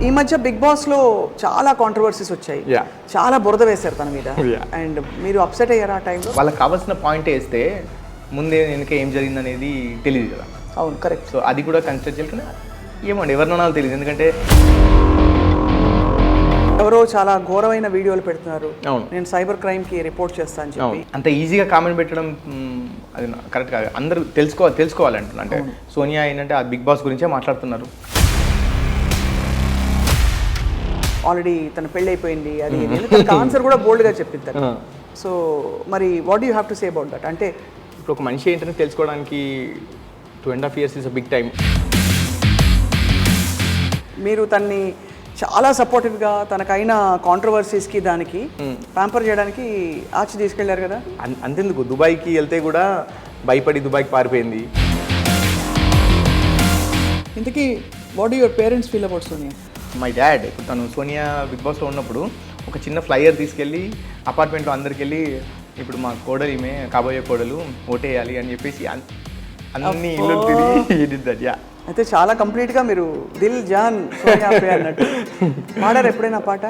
ఈ మధ్య big boss లో చాలా కాంట్రవర్సీస్ వచ్చాయి, చాలా బురద వేశారు తన మీద. అండ్ మీరు అప్సెట్ అయ్యారా ఆ టైంలో? వాళ్ళకి కావాల్సిన పాయింట్ వేస్తే ముందే వెనుక ఏం జరిగింది అనేది తెలియదు కదా. అవును, కరెక్ట్. సో అది కూడా కన్సిడర్ చేయాలి. కానీ ఏమండి ఎవరినో తెలియదు, ఎందుకంటే ఎవరో చాలా ఘోరమైన వీడియోలు పెడుతున్నారు. అవును, నేను సైబర్ క్రైమ్ కి రిపోర్ట్ చేస్తాను చెప్పి. అంత ఈజీగా కామెంట్ పెట్టడం అది కరెక్ట్ కాదు. అందరూ తెలుసుకోవాలంటున్నా. అంటే సోనియా ఏంటంటే ఆ బిగ్ బాస్ గురించే మాట్లాడుతున్నారు. ఆల్రెడీ తన పెళ్ళి అయిపోయింది, అది ఆన్సర్ కూడా బోల్డ్గా చెప్పింది. సో మరి what you have to say about that? అంటే ఇప్పుడు ఒక మనిషి ఏంటంటే తెలుసుకోవడానికి 2.5 years is a big time. మీరు తన్ని చాలా సపోర్టివ్గా తనకైన కాంట్రవర్సీస్కి దానికి ప్యాంపర్ చేయడానికి ఆచి తీసుకెళ్లారు కదా. అంతెందుకు, దుబాయ్కి వెళ్తే కూడా భయపడి దుబాయ్కి పారిపోయింది. ఇంతకీ what do your parents feel about Sonia? My dad ఇప్పుడు తను సోనియా బిగ్ బాస్లో ఉన్నప్పుడు ఒక చిన్న ఫ్లైయర్ తీసుకెళ్ళి అపార్ట్మెంట్లో అందరికి వెళ్ళి ఇప్పుడు మా కోడలు ఈమె కాబోయే కోడలు ఓటేయాలి అని చెప్పేసి అన్ని ఇల్లు తిరిగి. అయితే చాలా కంప్లీట్గా మీరు దిల్ జాన్ సోనియా పే అన్నట్టు పాడారు ఎప్పుడైనా పాట?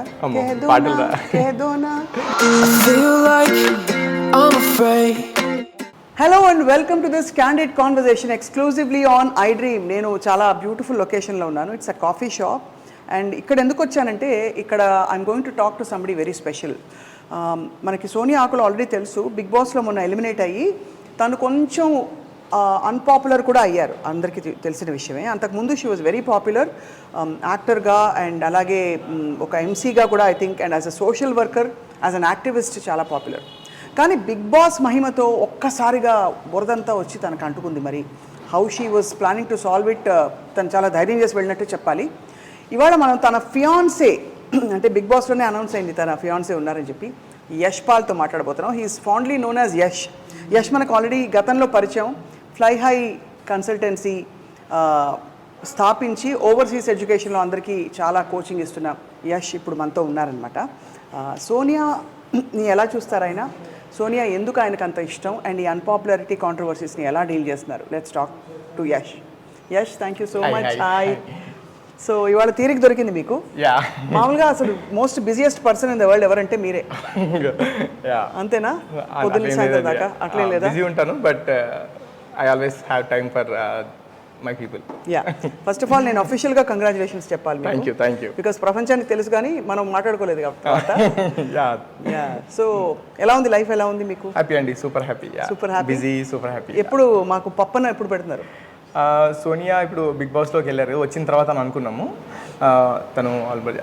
Hello and welcome to this candid conversation exclusively on I dream. నేను చాలా బ్యూటిఫుల్ లొకేషన్లో ఉన్నాను. It's a coffee shop. And ఇక్కడ ఎందుకు వచ్చానంటే ఇక్కడ I'm going to talk to somebody very special. మనకి సోనియా ఆకులు ఆల్రెడీ తెలుసు, బిగ్ బాస్లో మొన్న ఎలిమినేట్ అయ్యి తను కొంచెం అన్పాపులర్ కూడా అయ్యారు, అందరికీ తెలిసిన విషయమే. అంతకుముందు షీ వాజ్ వెరీ పాపులర్ యాక్టర్గా అండ్ అలాగే ఒక ఎంసీగా కూడా I think, and as a social worker, as an activist చాలా పాపులర్. కానీ బిగ్ బాస్ మహిమతో ఒక్కసారిగా బురదంతా వచ్చి తనకు అంటుకుంది. మరి how she was planning to solve it, తను చాలా ధైర్యం చేసి వెళ్ళినట్టు చెప్పాలి. ఇవాళ మనం తన ఫియాన్సే, అంటే బిగ్ బాస్లోనే అనౌన్స్ అయింది తన ఫియాన్సే ఉన్నారని చెప్పి, యష్ పాల్తో మాట్లాడబోతున్నాం. He's fondly known as Yash. Yash మనకు ఆల్రెడీ గతంలో పరిచయం. ఫ్లై హై కన్సల్టెన్సీ స్థాపించి ఓవర్సీస్ ఎడ్యుకేషన్లో అందరికీ చాలా కోచింగ్ ఇస్తున్న యష్ ఇప్పుడు మనతో ఉన్నారనమాట. సోనియాని ఎలా చూస్తారైనా, సోనియా ఎందుకు ఆయనకు అంత ఇష్టం, అండ్ ఈ అన్పాపులారిటీ కాంట్రవర్సీస్ని ఎలా డీల్ చేస్తున్నారు? Let's talk to Yash. Yash, thank you so much. Hi. So ఇవాళ తీరిక దొరికింది మీకు. మామూలుగా అసలు most busiest person in the world ఎవరంటే మీరే, అంతేనా? పొద్దున్న సాయంత్రం దాకా అట్లే లేదా? బిజీ ఉంటాను, but I always have time for my people. First of all నేను అఫీషియల్గా కంగ్రాచులేషన్స్ చెప్పాలి. Thank you. బికాస్ ప్రపంచానికి తెలుసు కానీ మనం మాట్లాడుకోలేదు కాబట్టి. సో ఎలా ఉంది లైఫ్, ఎలా ఉంది మీకు? హ్యాపీ అండి, super happy. Super happy, busy, super happy. ఎప్పుడు మాకు పప్పన ఎప్పుడు పెడుతున్నారు? సోనియా ఇప్పుడు బిగ్ బాస్లోకి వెళ్ళారు, వచ్చిన తర్వాత అని అనుకున్నాము. తను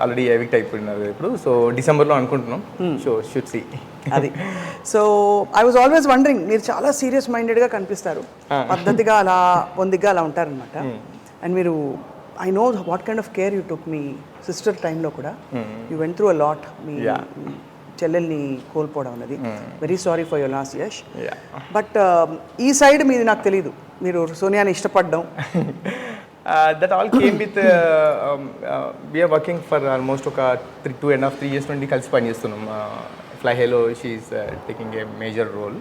ఆల్రెడీ ఎవిక్ట్ అయిపోయినారు ఇప్పుడు. సో డిసెంబర్లో అనుకుంటున్నాం. సో షుడ్ సీ అది. So I was always wondering, మీరు చాలా సీరియస్ మైండెడ్గా కనిపిస్తారు, పద్ధతిగా అలా పొందిగా అలా ఉంటారనమాట. అండ్ మీరు I know what kind of care you took మీ సిస్టర్ టైంలో కూడా. You went through a lot. మీ చెల్లెల్ని కోల్పోవడం అనేది. Very sorry for your loss Yash. But ఈ సైడ్ మీది నాకు తెలీదు, మీరు సోనియాని ఇష్టపడ్డం. That all came with we're working for almost ఒక 2.5-3 years నుండి కలిసి పనిచేస్తున్నాం. ఫ్లై హైలో she's taking a major role.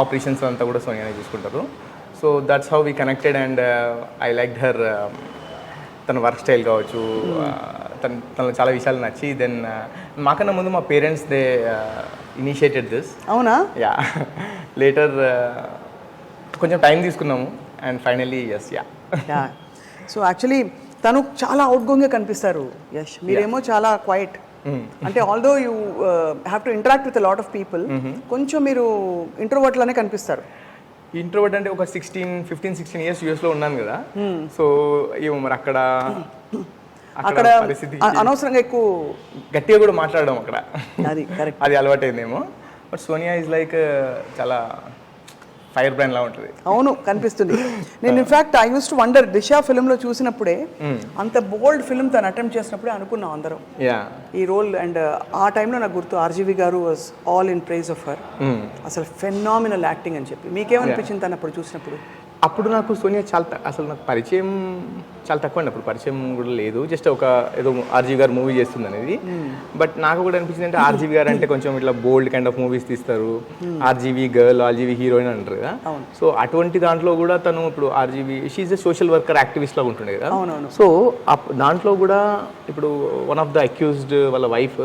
Operations అంతా కూడా సోనియానే చూసుకుంటారు. So that's how we connected. And I like her, తన వర్క్ స్టైల్ కావచ్చు, తనలో చాలా విషయాలు నచ్చి. దెన్ మాకన్నా ముందు మా పేరెంట్స్ దే ఇనిషియేటెడ్ దిస్. అవునా? యా. లేటర్ కొంచెం టైం తీసుకున్నాము and finally yes. Yeah. So actually తను చాలా అవుట్ గోయింగ్గా కనిపిస్తారు యష్, మీరేమో చాలా క్వైట్. అంటే although you have to interact with lot of people, కొంచెం మీరు ఇంట్రోవర్ట్ లానే కనిపిస్తారు. ఇంట్రోవర్ట్ అంటే ఒక 15-16 years యూఎస్లో ఉన్నాను కదా. సో ఏమో మరి అక్కడ అనవసరంగా ఎక్కువ గట్టిగా కూడా మాట్లాడడం అక్కడ, అది కరెక్ట్, అది అలవాటైందేమో. బట్ సోనియా ఈజ్ లైక్ చాలా ఫైర్ బ్రాండ్ లా ఉంటుంది. అవును, కనిపిస్తుంది. నేను in fact I use to wonder, Disha ఫిల్మ్లో చూసినప్పుడే, అంత బోల్డ్ ఫిల్మ్ తను అటెంప్ట్ చేసినప్పుడే అనుకున్నాం అందరం ఈ రోల్. అండ్ ఆ టైంలో నాకు గుర్తు RGV garu was all in praise of her. అసలు ఫెనామినల్ యాక్టింగ్ అని చెప్పి. మీకేమనిపించింది తను అప్పుడు చూసినప్పుడు? అప్పుడు నాకు సోనియా అసలు నాకు పరిచయం చాలా తక్కువ అండి. అప్పుడు పరిచయం కూడా లేదు, జస్ట్ ఒక ఏదో ఆర్జీవి గారు మూవీ చేస్తుంది అనేది. బట్ నాకు కూడా అనిపించింది అంటే ఆర్జీవి గారు అంటే కొంచెం ఇట్లా బోల్డ్ కైండ్ ఆఫ్ మూవీస్ తీస్తారు, ఆర్జీవి గర్ల్, ఆర్జీవి హీరోయిన్ అంటారు కదా. సో అటువంటి దాంట్లో కూడా తను ఇప్పుడు RGV she's a social worker activist లాగా ఉంటుండే కదా. సో దాంట్లో కూడా ఇప్పుడు వన్ ఆఫ్ ద అక్యూజ్డ్ వాళ్ళ వైఫ్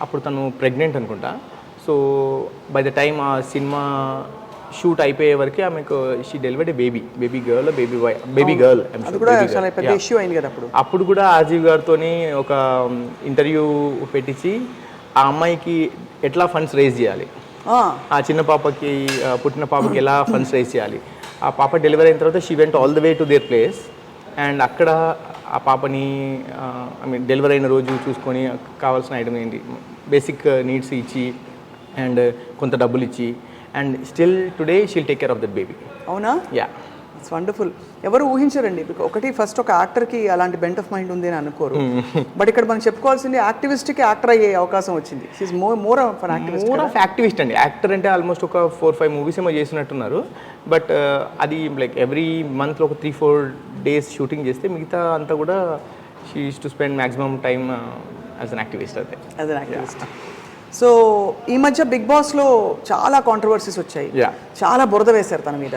అప్పుడు తను ప్రెగ్నెంట్ అనుకుంటా. సో బై ద టైమ్ ఆ సినిమా షూట్ అయిపోయే వరకు ఆమెకు she delivered a baby girl అప్పుడు కూడా ఆర్జీవి గారితో ఒక ఇంటర్వ్యూ పెట్టించి ఆ అమ్మాయికి ఎట్లా ఫండ్స్ రేజ్ చేయాలి, ఆ చిన్న పాపకి పుట్టిన పాపకి ఎలా ఫండ్స్ రేజ్ చేయాలి. ఆ పాప డెలివరీ అయిన తర్వాత she went all the way to their place and అక్కడ ఆ పాపని ఐ మీన్ డెలివరీ అయిన రోజు చూసుకొని కావాల్సిన ఐటమ్ ఏంటి బేసిక్ నీడ్స్ ఇచ్చి అండ్ కొంత డబ్బులు ఇచ్చి and still today she'll take care of that baby. అవునా? Yeah, it's wonderful. ఎవరు ఊహించారండి, ఒకటి ఫస్ట్ ఒక యాక్టర్కి అలాంటి బెంట్ ఆఫ్ మైండ్ ఉంది అని అనుకోరు. బట్ ఇక్కడ మనం చెప్పుకోవాల్సింది యాక్టివిస్ట్కి యాక్టర్ అయ్యే అవకాశం వచ్చింది. షీఈ్ మోర్ ఆఫ్ యాక్టివిస్ట్ అండి. యాక్టర్ అంటే ఆల్మోస్ట్ ఒక 4-5 మూవీస్ ఏమో చేసినట్టున్నారు. బట్ అది లైక్ ఎవ్రీ మంత్లో ఒక 3-4 డేస్ షూటింగ్ చేస్తే మిగతా అంతా కూడా she use to spend maximum time as an activist. అదే యాజ్ అన్ యాక్టివిస్ట్. సో ఈ మధ్య బిగ్ బాస్లో చాలా కాంట్రవర్సీస్ వచ్చాయి, చాలా బురద వేశారు తన మీద.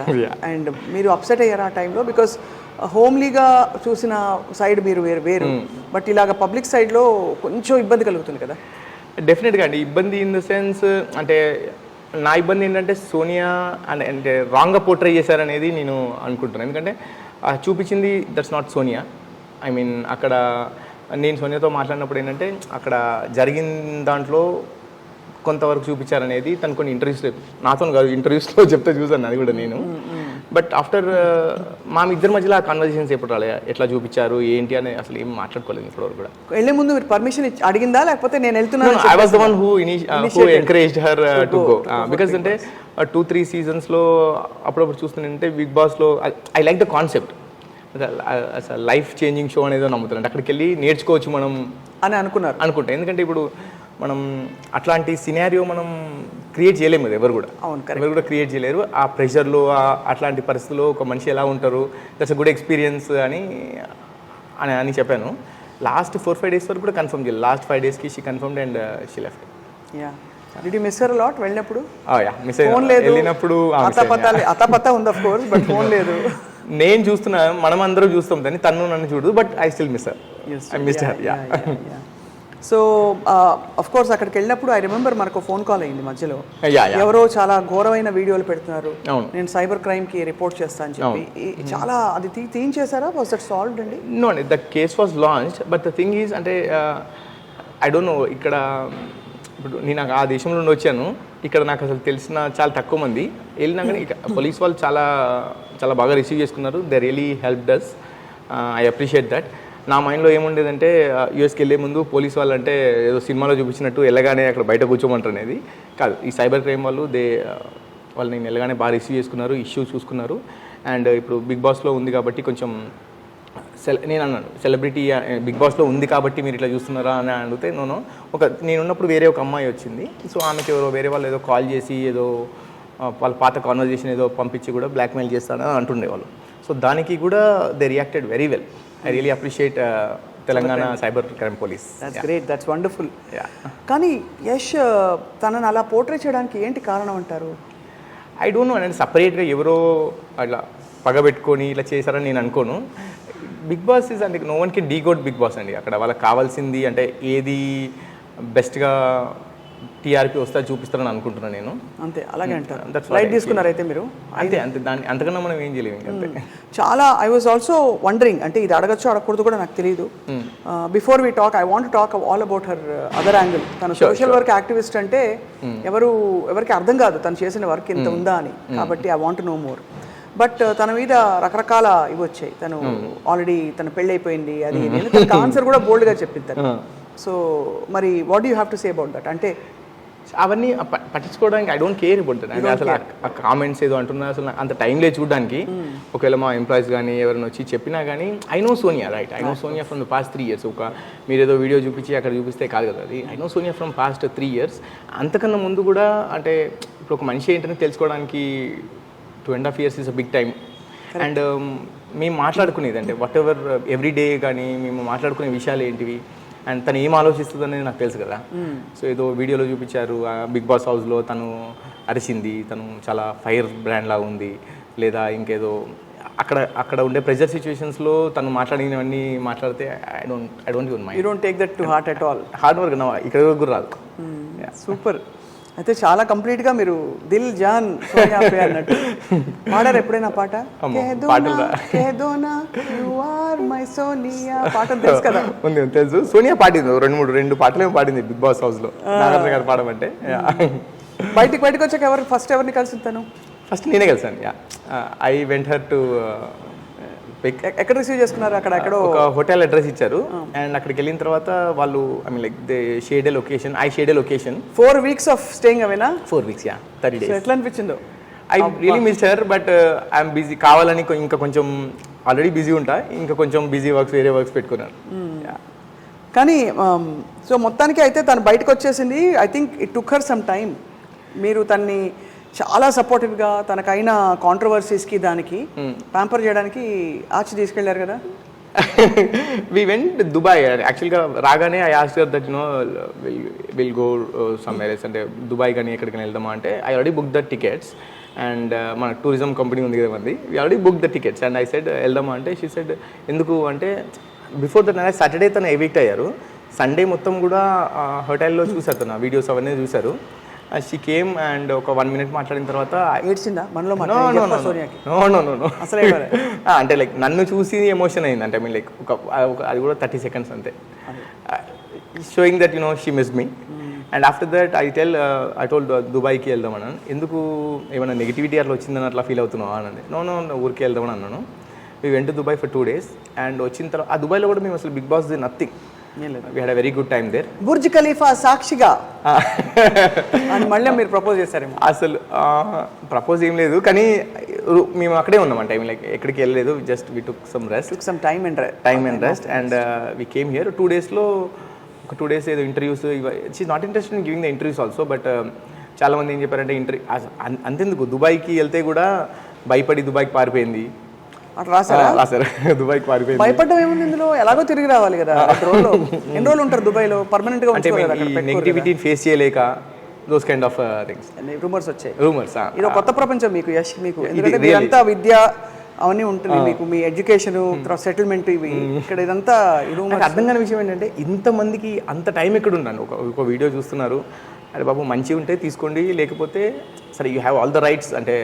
అండ్ మీరు అప్సెట్ అయ్యారు ఆ టైంలో? బికాస్ హోమ్లీగా చూసిన సైడ్ మీరు వేరు, బట్ ఇలాగ పబ్లిక్ సైడ్లో కొంచెం ఇబ్బంది కలుగుతుంది కదా? డెఫినెట్గా అండి. ఇబ్బంది ఇన్ ద సెన్స్ అంటే నా ఇబ్బంది ఏంటంటే సోనియా అంటే రాంగ్గా పోర్ట్రే చేశారనేది నేను అనుకుంటున్నాను. ఎందుకంటే చూపించింది that's not Sonia. I mean అక్కడ నేను సోనియాతో మాట్లాడినప్పుడు ఏంటంటే అక్కడ జరిగిన దాంట్లో కొంతవరకు చూపించారనేది తను కొన్ని ఇంటర్వ్యూస్లో, నాతో కాదు ఇంటర్వ్యూస్లో చెప్తే చూసాను అది కూడా నేను. బట్ ఆఫ్టర్ మా ఇద్దరి మధ్యలో ఆ కన్వర్జేషన్స్ ఎప్పుడు రాలే, ఎట్లా చూపించారు ఏంటి అని అసలు ఏం మాట్లాడుకోలేదు ఇప్పటివరకు కూడా. వెళ్ళే ముందు మీరు పర్మిషన్ అడిగిందా లేకపోతే నేను వెళ్తున్నాను? I was the one who encouraged her to go. Because అంటే 2-3 సీజన్స్లో అప్పుడప్పుడు చూస్తుంటే బిగ్ బాస్లో I like the concept. Life changing show అనేది నమ్ముతున్నాను. అక్కడికి వెళ్ళి నేర్చుకోవచ్చు మనం అని అనుకుంటా. ఎందుకంటే ఇప్పుడు మనం అట్లాంటి సినారియో మనం క్రియేట్ చేయలేము కదా, ఎవరు కూడా క్రియేట్ చేయలేరు. ఆ ప్రెషర్లో అట్లాంటి పరిస్థితుల్లో ఒక మనిషి ఎలా ఉంటారు, దట్స్ అ గుడ్ ఎక్స్పీరియన్స్ అని చెప్పాను. లాస్ట్ 4-5 డేస్ వరకు కూడా కన్ఫర్మ్ చేయాలి. లాస్ట్ 5 డేస్కి she confirmed and she left. Did you miss her a lot వెళ్ళినప్పుడు? మిస్ అయ్యాను. వెళ్ళినప్పుడు అతపత ఉంది ఆఫ్ కోర్స్, బట్ ఫోన్ లేదు. నేను చూస్తున్నా, మనం అందరూ చూస్తాం దాన్ని, తను నన్ను చూడదు. But I still miss her. I missed her. So of course అక్కడికి వెళ్ళినప్పుడు ఐ రిమెంబర్ మనకు ఫోన్ కాల్ అయింది మధ్యలో. ఎవరో చాలా ఘోరమైన వీడియోలు పెడుతున్నారు, నేను సైబర్ క్రైమ్కి రిపోర్ట్ చేస్తాను అని చెప్పి. చాలా అది తీయించేసారా? వాస్ దట్ సాల్వ్డ్ అండి? నో అండి, the case was launched. But the thing is అంటే ఐ డోంట్ నో, ఇక్కడ ఇప్పుడు నేను ఆ దేశంలో నుండి వచ్చాను, ఇక్కడ నాకు అసలు తెలిసిన చాలా తక్కువ మంది. వెళ్ళినాక పోలీస్ వాళ్ళు చాలా చాలా బాగా రిసీవ్ చేసుకున్నారు. They really helped us. I appreciate that. నా మైండ్లో ఏముండేదంటే యూఎస్కి వెళ్ళే ముందు పోలీస్ వాళ్ళు అంటే ఏదో సినిమాలో చూపించినట్టు వెళ్ళగానే అక్కడ బయట కూర్చోమంటారు అనేది కాదు. ఈ సైబర్ క్రైమ్ వాళ్ళు వాళ్ళు నేను వెళ్ళగానే బాగా రిసీవ్ చేసుకున్నారు, ఇష్యూ చూసుకున్నారు. అండ్ ఇప్పుడు బిగ్ బాస్లో ఉంది కాబట్టి కొంచెం నేను అన్నాను, సెలబ్రిటీ బిగ్ బాస్లో ఉంది కాబట్టి మీరు ఇట్లా చూస్తున్నారా అని అడిగితే నేనున్నప్పుడు వేరే ఒక అమ్మాయి వచ్చింది. సో ఆమెకి వేరే వాళ్ళు ఏదో కాల్ చేసి ఏదో వాళ్ళ పాత కాన్వర్జేషన్ ఏదో పంపించి కూడా బ్లాక్మెయిల్ చేస్తానని అంటుండేవాళ్ళు. సో దానికి కూడా they reacted very well. I really appreciate Telangana cyber crime police. That's great, that's wonderful. కానీ యష్ తనను అలా పోర్ట్రే చేయడానికి ఏంటి కారణం అంటారు? I don't know. అంటే సపరేట్గా ఎవరో అట్లా పగబెట్టుకొని ఇలా చేశారని నేను అనుకోను. బిగ్ బాస్ ఈజ్ అంటే no one can decode Bigg Boss అండి. అక్కడ వాళ్ళకి కావాల్సింది అంటే ఏది బెస్ట్గా టీఆర్పీ వస్తే చూపిస్తారని అనుకుంటున్నాను నేను. అంతే, అలాగే అంటారు. లైట్ తీసుకున్నారు అయితే మీరు? అంతే అంతకన్నా మనం ఏం చేయలేము. అంతే. చాలా ఐ వాజ్ ఆల్సో వండరింగ్, అంటే ఇది అడగచ్చు అడగకూడదు కూడా నాకు తెలియదు. Before we talk, I want talk all about her other angle. తను సోషల్ వర్క్ యాక్టివిస్ట్ అంటే ఎవరికి అర్థం కాదు తను చేసిన వర్క్ ఎంత ఉందా అని. కాబట్టి I want no more. But తన మీద రకరకాల ఇవి వచ్చాయి. తను ఆల్రెడీ తన పెళ్ళి అయిపోయింది, అది తనకు ఆన్సర్ కూడా బోల్డ్గా చెప్పింది తను. సో మరి what do you have to say about that? అంటే అవన్నీ పట్టించుకోవడానికి I don't care about that. అంటే అసలు ఆ కామెంట్స్ ఏదో అంటున్నా అసలు అంత టైం లేదు చూడడానికి. ఒకవేళ మా ఎంప్లాయీస్ కానీ ఎవరైనా వచ్చి చెప్పినా కానీ I know Sonia, right? I know Sonia from the past 3 years. మీరు ఏదో వీడియో చూపించి అక్కడ చూపిస్తే కాదు కదా అది. I know Sonia from past 3 years. అంతకన్నా ముందు కూడా అంటే ఇప్పుడు ఒక మనిషి ఏంటని తెలుసుకోవడానికి 2.5 years is a big time. And మేము మాట్లాడుకునేది అంటే వాట్ ఎవర్ ఎవ్రీ డే కానీ మేము మాట్లాడుకునే విషయాలు ఏంటివి అండ్ తను ఏం ఆలోచిస్తుందనేది నాకు తెలుసు కదా. సో ఏదో వీడియోలో చూపించారు బిగ్ బాస్ హౌస్లో తను అరిచింది, తను చాలా ఫైర్ బ్రాండ్ లాగా ఉంది, లేదా ఇంకేదో అక్కడ ఉండే ప్రెజర్ సిచ్యువేషన్స్లో తను మాట్లాడినవన్నీ మాట్లాడితే I don't even mind. You don't take that to heart at all. Hard work ఇక్కడ వరకు రాదు. సూపర్. అయితే చాలా కంప్లీట్గా మీరు దిల్ జాన్ సోనియా పే అన్నట్టు పాడారు ఎప్పుడైనా పాట? పాట తెలుసు కదా? ఉంది, తెలుసు. సోనియా పాడింది రెండు పాటలు పాడింది బిగ్ బాస్ హౌస్లో. నాగార్జున గారు పాడమంటే బయటకు వచ్చాక ఎవరిని కలిసి తను? ఫస్ట్ నేనే కలిసాను. ఐ వెంట్ హర్ టు ఎక్కడ రిసీవ్ చేసుకున్నారు? ఎక్కడో ఒక హోటల్ అడ్రస్ ఇచ్చారు అండ్ అక్కడికి వెళ్ళిన తర్వాత వాళ్ళు I mean like they shared a location, I shared a location. 4 weeks of staying అవేనా? 4 weeks, 30 days. ఎట్లా అనిపించిందో? I really miss her, but I'm busy. కావాలని ఇంకా కొంచెం ఆల్రెడీ బిజీ ఉంటా, ఇంకా కొంచెం బిజీ వర్క్స్, వేరే వర్క్స్ పెట్టుకున్నాను. కానీ సో మొత్తానికి అయితే తను బయటకు వచ్చేసింది. I think it took her some time. మీరు తన్ని చాలా సపోర్టివ్గా తనకైన కాంట్రవర్సీస్కి దానికి ప్యాంపర్ చేయడానికి ఆచి తీసుకెళ్లారు కదా? We went Dubai. యాక్చువల్గా రాగానే I asked her that will go somewhere else, అంటే దుబాయ్ కానీ ఎక్కడికైనా వెళ్దామా అంటే I already book the tickets and మన టూరిజం కంపెనీ ఉంది కదా మంది, we already book the tickets and I said వెళ్దామా అంటే షీ సెడ్ ఎందుకు అంటే బిఫోర్ దట్ సాటర్డే తను ఎవిక్ట్ అయ్యారు, సండే మొత్తం కూడా హోటల్లో చూసారు, తన వీడియోస్ అవన్నీ చూసారు. షీ కేమ్ అండ్ ఒక 1 minute మాట్లాడిన తర్వాత ఏడ్చిందా మనలో? అసలు అంటే లైక్ నన్ను చూసి ఎమోషన్ అయింది. అంటే ఐ మీన్ లైక్ ఒక అది కూడా 30 seconds అంతే, showing that she miss me. And after that I told దుబాయ్కి వెళ్దాం అన్నాను. ఎందుకు ఏమైనా నెగిటివిటీ అట్లా వచ్చిందని అట్లా ఫీల్ అవుతున్నావు అన్నది. నో ఊరికి వెళ్దామని అన్నాను. We went to Dubai for 2 days and వచ్చిన తర్వాత ఆ దుబాయ్లో కూడా మేము అసలు Bigg Boss nothing, we had a very good time there. Burj Khalifa సాక్షిగా అని మళ్ళీ మీరు ప్రపోజ్ చేశారేమో? అసలు ప్రపోజ్ ఏం లేదు, కానీ మేము అక్కడే ఉన్నాం. అంటే లైక్ ఎక్కడికి వెళ్ళలేదు, just we took some time and rest and we came here. 2 daysలో ఒక 2 days ఏదో interviews, she not interested in giving the interviews also, but చాలా మంది ఏం చెప్పారంటే అంతెందుకు దుబాయ్కి వెళ్తే కూడా భయపడి దుబాయ్కి పారిపోయింది. రాసారు దుబాయ్కి పారిపోయింది. భయపడ్డం ఏముంది ఇందులో? ఎలాగో తిరిగి రావాలి కదా. ఎన్ని రోజులు ఉంటారు దుబాయ్లో? పర్మనెంట్ గా అంటే నెగిటివిటీని ఫేస్ చేయలేక those kind of things, rumours వచ్చాయి. ఇది కొత్త ప్రపంచం మీకు, యష్ మీకు, ఎందుకంటే మీరంతా విద్య అవన్నీ ఉంటుంది మీకు, మీ ఎడ్యుకేషన్ సెటిల్మెంట్ ఇవి ఇక్కడ ఇదంతా. అర్థం కాని విషయం ఏంటంటే ఇంతమందికి అంత టైం ఎక్కడ ఉన్నాను. ఒక వీడియో చూస్తున్నారు, అరే బాబు మంచిగా ఉంటే తీసుకోండి, లేకపోతే సరే you have all the rights, అంటే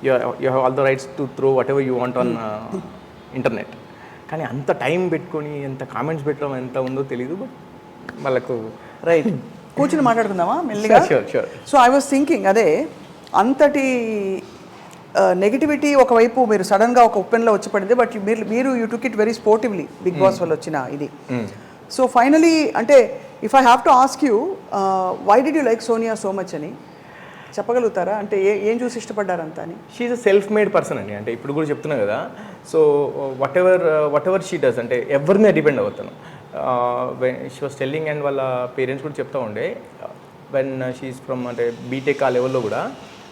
you have all the rights to throw whatever you want on internet. కానీ అంత టైం పెట్టుకొని ఎంత కామెంట్స్ పెట్టడం ఎంత ఉందో తెలీదు, బట్ వాళ్ళకు రైట్. కూర్చుని మాట్లాడుకుందామా మెల్లిగా? Sure. So I was thinking, అదే అంతటి నెగిటివిటీ ఒకవైపు మీరు సడన్గా ఒక ఓపెన్లో వచ్చి పడింది, బట్ మీరు you took it very sportively Bigg Boss వల్ల వచ్చిన ఇది. సో ఫైనలీ అంటే if I have to ask you why did you like Sonia so much అని చెప్పగలుగుతారా? అంటే ఏం చూసి ఇష్టపడ్డారంత అని? She is a self made person అండి. అంటే ఇప్పుడు కూడా చెప్తున్నా కదా, so whatever she does, అంటే ఎవరి మీద డిపెండ్ అవుతాను. షీ వాస్ టెల్లింగ్ అండ్ వాళ్ళ పేరెంట్స్ కూడా చెప్తా ఉండే, వెన్ షీఈస్ ఫ్రమ్ అంటే బీటెక్ ఆ లెవెల్లో కూడా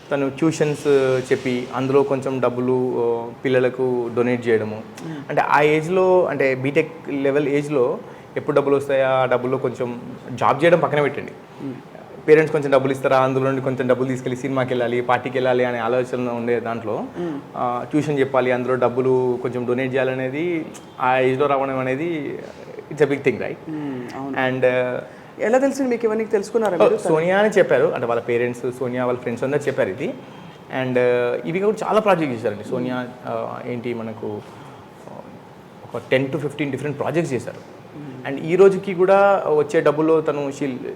తను ట్యూషన్స్ చెప్పి అందులో కొంచెం డబ్బులు పిల్లలకు డొనేట్ చేయడము. అంటే ఆ ఏజ్లో, అంటే బీటెక్ లెవెల్ ఏజ్లో ఎప్పుడు డబ్బులు వస్తాయా, ఆ డబ్బుల్లో కొంచెం జాబ్ చేయడం పక్కన పెట్టండి, పేరెంట్స్ కొంచెం డబ్బులు ఇస్తారా, అందులో నుండి కొంచెం డబ్బులు తీసుకెళ్ళి సినిమాకి వెళ్ళాలి, పార్టీకి వెళ్ళాలి అనే ఆలోచన ఉండే దాంట్లో ట్యూషన్ చెప్పాలి, అందులో డబ్బులు కొంచెం డొనేట్ చేయాలనేది ఆ ఏజ్లో రావడం అనేది it's a big thing, right? And ఎలా తెలిసింది మీకు? ఇవన్నీ తెలుసుకున్నారా? సోనియా అని చెప్పారు, అంటే వాళ్ళ పేరెంట్స్, సోనియా వాళ్ళ ఫ్రెండ్స్ అందరూ చెప్పారు ఇది. అండ్ ఇవి కూడా చాలా ప్రాజెక్ట్ చేశారండి సోనియా. ఏంటి మనకు ఒక 10 to 15 డిఫరెంట్ ప్రాజెక్ట్స్ చేశారు. అండ్ ఈ రోజుకి కూడా వచ్చే డబ్బులో తను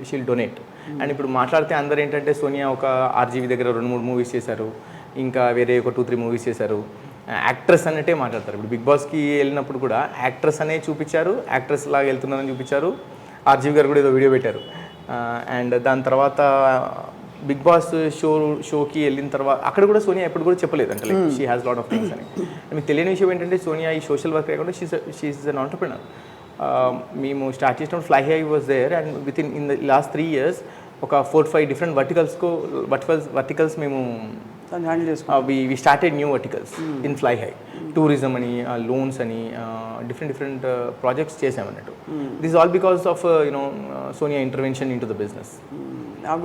షీల్ డొనేట్. అండ్ ఇప్పుడు మాట్లాడితే అందరు ఏంటంటే సోనియా ఒక ఆర్జీవీ దగ్గర 2-3 మూవీస్ చేశారు, ఇంకా వేరే ఒక 2-3 మూవీస్ చేశారు, యాక్ట్రెస్ అన్నట్టే మాట్లాడతారు. ఇప్పుడు బిగ్ బాస్కి వెళ్ళినప్పుడు కూడా యాక్ట్రెస్ అనే చూపించారు, యాక్ట్రెస్ లాగా వెళ్తున్నారని చూపించారు. ఆర్జీవీ గారు కూడా ఏదో వీడియో పెట్టారు. అండ్ దాని తర్వాత బిగ్ బాస్ షోకి వెళ్ళిన తర్వాత అక్కడ కూడా సోనియా ఎప్పుడు కూడా చెప్పలేదు, అంటే like she has lot of things అని. మీకు తెలియని విషయం ఏంటంటే సోనియా ఈ సోషల్ వర్క్ కాకుండా షీఈస్ అన్ ఆంటర్‌ప్రెన్యూర్. మేము స్టార్ట్ చేసినప్పుడు Fly High was there and in the last 3 years ఒక 4-5 డిఫరెంట్ వర్టికల్స్ మేము తను హ్యాండిల్ చేసుకుంటాను. we started new verticals in Fly High. Tourism అని లోన్స్ అని different projects చేసామన్నట్టు. This is all because of Sonia intervention into the business.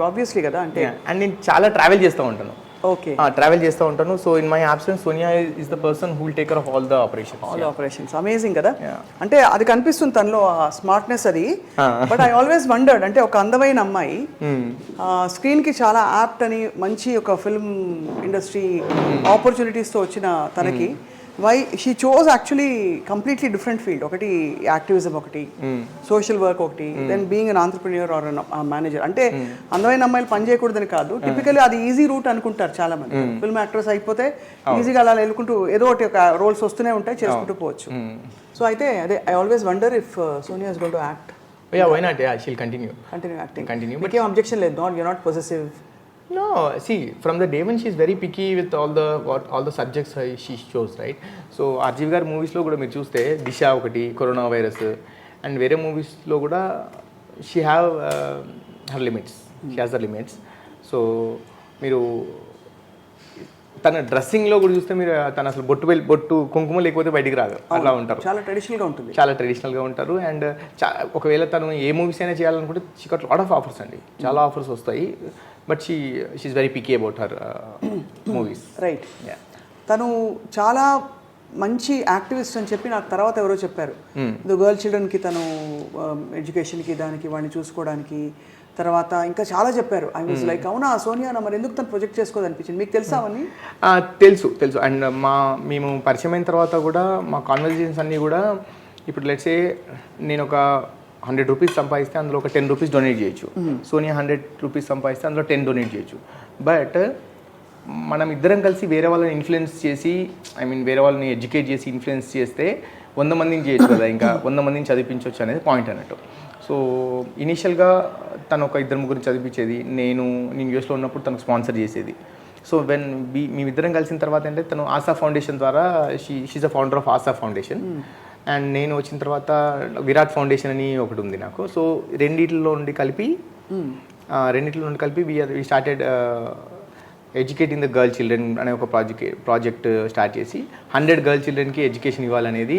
Obviously కదా అంటే. And నేను చాలా ట్రావెల్ చేస్తూ ఉంటాను. ఓకే. ట్రావెల్ చేస్తూ ఉంటాను. So in my absence Sonia is the person who will take care of all the operations. Amazing కదా. అంటే అది కనిపిస్తుంది తనలో ఆ స్మార్ట్నెస్ అది. బట్ ఐ ఆల్వేస్ వండర్డ్, అంటే ఒక అందమైన అమ్మాయి స్క్రీన్ కి చాలా యాప్ట్ అని మంచి ఒక ఫిల్మ్ ఇండస్ట్రీ ఆపర్చునిటీస్ తో వచ్చిన తనకి why she chose actually completely different field. ఒకటి యాక్టివిజం, ఒకటి సోషల్ వర్క్, ఒకటి then being an entrepreneur or manager. అంటే అందమైన అమ్మాయిలు పని చేయకూడదని కాదు, టిపికల్లీ అది ఈజీ రూట్ అనుకుంటారు చాలా మంది. ఫిల్మ్ యాక్టర్స్ అయిపోతే ఈజీగా అలా వెళ్ళుకుంటూ ఏదో ఒకటి ఒక రోల్స్ వస్తూనే ఉంటాయి, చేసుకుంటూ పోవచ్చు. సో అయితే అదే I always wonder if Sonia is going to act. Yeah, why not? Yeah, she'll continue acting. But ఏం అబ్జెక్షన్ లేదు, you're not possessive. No, see, from the day when she's very picky with all the subjects she chose, right? So RGV గారి మూవీస్లో కూడా మీరు చూస్తే దిశ ఒకటి, corona virus, and వేరే మూవీస్లో కూడా she have her limits, she has the limits. So మీరు తన డ్రెస్సింగ్లో కూడా చూస్తే మీరు తను అసలు బొట్టు కుంకుమ లేకపోతే బయటికి రాదు, అట్లా ఉంటారు. చాలా ట్రెడిషనల్గా ఉంటుంది, చాలా ట్రెడిషనల్గా ఉంటారు. అండ్ ఒకవేళ తను ఏ మూవీస్ అయినా చేయాలనుకుంటే she got lot of offers అండి, చాలా ఆఫర్స్ వస్తాయి. But she's very picky about her movies. Right. తను చాలా మంచి యాక్టివిస్ట్ అని చెప్పి నాకు తర్వాత ఎవరో చెప్పారు. గర్ల్ చిల్డ్రన్కి తను ఎడ్యుకేషన్కి దానికి వాడిని చూసుకోవడానికి తర్వాత ఇంకా చాలా చెప్పారు. ఐ వాజ్ లైక్ అవునా సోనియా మరి ఎందుకు తను ప్రొజెక్ట్ చేసుకోదనిపించింది. మీకు తెలుసా అవన్నీ? తెలుసు. అండ్ మేము పరిచయం అయిన తర్వాత కూడా మా కాన్వర్జేషన్స్ అన్నీ కూడా ఇప్పుడు లెట్స్ సే నేను ఒక 100 రూపీస్ సంపాదిస్తే అందులో ఒక 10 రూపీస్ డొనేట్ చేయొచ్చు. సోనియా 100 రూపీస్ సంపాదిస్తే అందులో 10 డొనేట్ చేయొచ్చు. బట్ మనం ఇద్దరం కలిసి వేరే వాళ్ళని ఇన్ఫ్లుయెన్స్ చేసి, ఐ మీన్ వేరే వాళ్ళని ఎడ్యుకేట్ చేసి ఇన్ఫ్లుయెన్స్ చేస్తే 100 మందిని చేయొచ్చు కదా, ఇంకా 100 మందిని చదివించవచ్చు అనేది పాయింట్ అన్నట్టు. సో ఇనీషియల్గా తను ఒక 2-3 చదివించేది, నేను యూఎస్లో ఉన్నప్పుడు తనకు స్పాన్సర్ చేసేది. సో వెన్ మేమిద్దరం కలిసిన తర్వాత అంటే తను ఆశా ఫౌండేషన్ ద్వారా she's a founder of Asha foundation. And నేను వచ్చిన తర్వాత విరాట్ ఫౌండేషన్ అని ఒకటి ఉంది నాకు. సో రెండిట్లో నుండి కలిపి we started educating the girl children అనే ఒక ప్రాజెక్ట్ స్టార్ట్ చేసి 100 గర్ల్ చిల్డ్రన్కి ఎడ్యుకేషన్ ఇవ్వాలనేది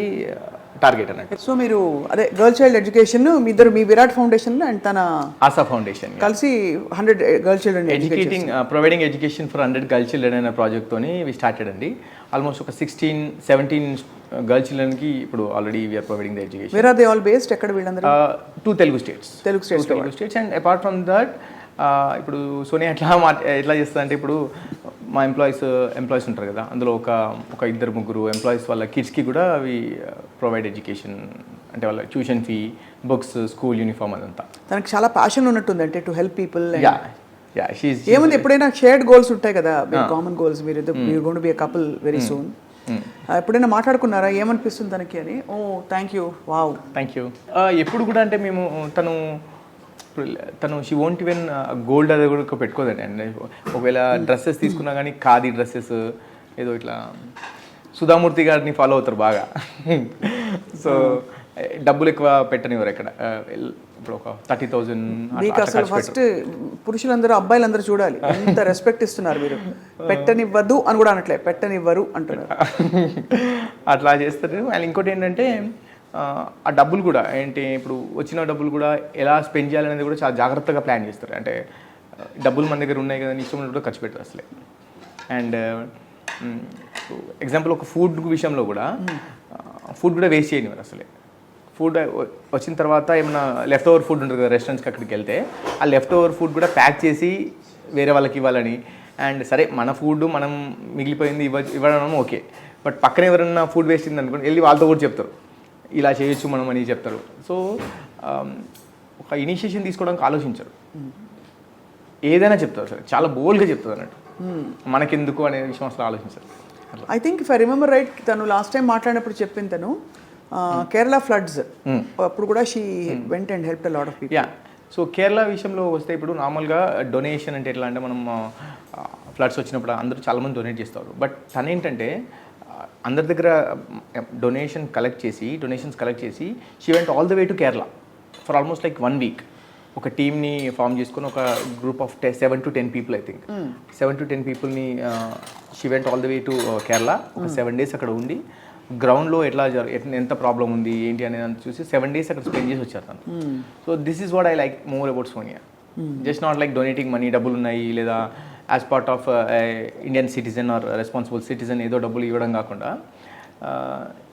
టార్గెట్ అన్నట్టు. సో మీరు అదే గర్ల్ చైల్డ్ ఎడ్యుకేషన్ మీ ఇద్దరు, మీ విరాట్ ఫౌండేషన్ అండ్ తన ఆశా ఫౌండేషన్ కలిసి 100 girl children providing education for 100 girl children అనే ప్రాజెక్ట్తోని వి స్టార్టెడ్ అండి. ఆల్మోస్ట్ ఒక 16-17 గర్ల్ చిల్డ్రన్కి ఇప్పుడు already we're providing the education. Where are they all based? ఎక్కడ వీళ్ళందరూ? 2 Telugu states. And apart from that ఇప్పుడు సోనియా ఎట్లా చేస్తుంది అంటే, ఇప్పుడు మా ఎంప్లాయీస్ ఉంటారు కదా, అందులో ఒక 2-3 ఎంప్లాయీస్ వాళ్ళ కిడ్స్కి కూడా అవి ప్రొవైడ్ ఎడ్యుకేషన్, అంటే వాళ్ళ tuition fee, books, school uniform అదంతా. తనకి చాలా ప్యాషన్ ఉన్నట్టుంది అంటే టు హెల్ప్ పీపుల్. ఏముంది, ఎప్పుడైనా షేర్డ్ గోల్స్ ఉంటాయి కదా, కామన్ గోల్స్, మీరు going to be a couple very soon. ఎప్పుడైనా మాట్లాడుకున్నారా ఏమనిపిస్తుంది తనకి అని? Oh thank you, wow, thank you. ఎప్పుడు కూడా అంటే మేము తను షీ వోంట్ ఈవెన్ గోల్డ్ అది కూడా పెట్టుకోదండి. అండ్ ఒకవేళ డ్రెస్సెస్ తీసుకున్నా కానీ ఖాదీ డ్రెస్సెస్ ఏదో ఇట్లా సుధామూర్తి గారిని ఫాలో అవుతారు బాగా. సో డబ్బులు ఎక్కువ పెట్టనివ్వరు ఎక్కడ. ఇప్పుడు ఒక 30,000. మీకు అసలు ఫస్ట్ పురుషులందరూ అబ్బాయిలందరూ చూడాలి ఎంత రెస్పెక్ట్ ఇస్తున్నారు మీరు. పెట్టనివ్వద్దు అని కూడా అనట్లే, పెట్టనివ్వరు అంటున్నారు. అట్లా చేస్తారు. అండ్ ఇంకోటి ఏంటంటే ఆ డబ్బులు కూడా ఏంటి, ఇప్పుడు వచ్చిన డబ్బులు కూడా ఎలా స్పెండ్ చేయాలనేది కూడా చాలా జాగ్రత్తగా ప్లాన్ చేస్తారు. అంటే డబ్బులు మన దగ్గర ఉన్నాయి కదా, ఇష్టం ఉన్నప్పుడు ఖర్చు పెట్టరు అసలే. అండ్ ఎగ్జాంపుల్ ఒక ఫుడ్ విషయంలో కూడా ఫుడ్ కూడా వేస్ట్ చేయనివ్వరు అసలే. ఫుడ్ వచ్చిన తర్వాత ఏమైనా లెఫ్ట్ ఓవర్ ఫుడ్ ఉంటుంది కదా రెస్టారెంట్స్కి, అక్కడికి వెళ్తే ఆ లెఫ్ట్ ఓవర్ ఫుడ్ కూడా ప్యాక్ చేసి వేరే వాళ్ళకి ఇవ్వాలని. అండ్ సరే మన ఫుడ్ మనం మిగిలిపోయింది ఇవ్వడం ఓకే, బట్ పక్కన ఎవరైనా ఫుడ్ వేస్ట్ అయింది అనుకోండి, వెళ్ళి వాళ్ళతో కూడా చెప్తారు ఇలా చేయొచ్చు మనం అని చెప్తారు. సో ఒక ఇనిషియేషన్ తీసుకోవడానికి ఆలోచించరు, ఏదైనా చెప్తారు సార్, చాలా బోల్డ్గా చెప్తారు అన్నట్టు. మనకెందుకు అనే విషయం అసలు ఆలోచించారు. I think if I remember right, తను లాస్ట్ టైం మాట్లాడినప్పుడు చెప్పింది తను కేరళ ఫ్లడ్స్ అప్పుడు కూడా she went and help a lot of people. Yeah. So Kerala విషయంలో వస్తే ఇప్పుడు నార్మల్గా డొనేషన్ అంటే ఎట్లా అంటే, మనం ఫ్లడ్స్ వచ్చినప్పుడు అందరూ చాలామంది డొనేట్ చేస్తారు. బట్ తను ఏంటంటే అందరి దగ్గర డొనేషన్స్ కలెక్ట్ చేసి she went all the way to Kerala for almost like 1 week. ఒక టీమ్ని ఫామ్ చేసుకుని ఒక group of 7 to 10 people I think 7 to 10 peopleని she went all the way to Kerala ఒక 7 days అక్కడ ఉండి గ్రౌండ్లో ఎంత ప్రాబ్లం ఉంది ఏంటి అనేది చూసి 7 days అక్కడ స్పెండ్ చేసి వచ్చారు తను. So this is what I like more about Sonia. Just not like donating money, డబ్బులు ఉన్నాయి లేదా as part of Indian citizen or responsible citizen ఏదో డబ్బులు ఇవ్వడం కాకుండా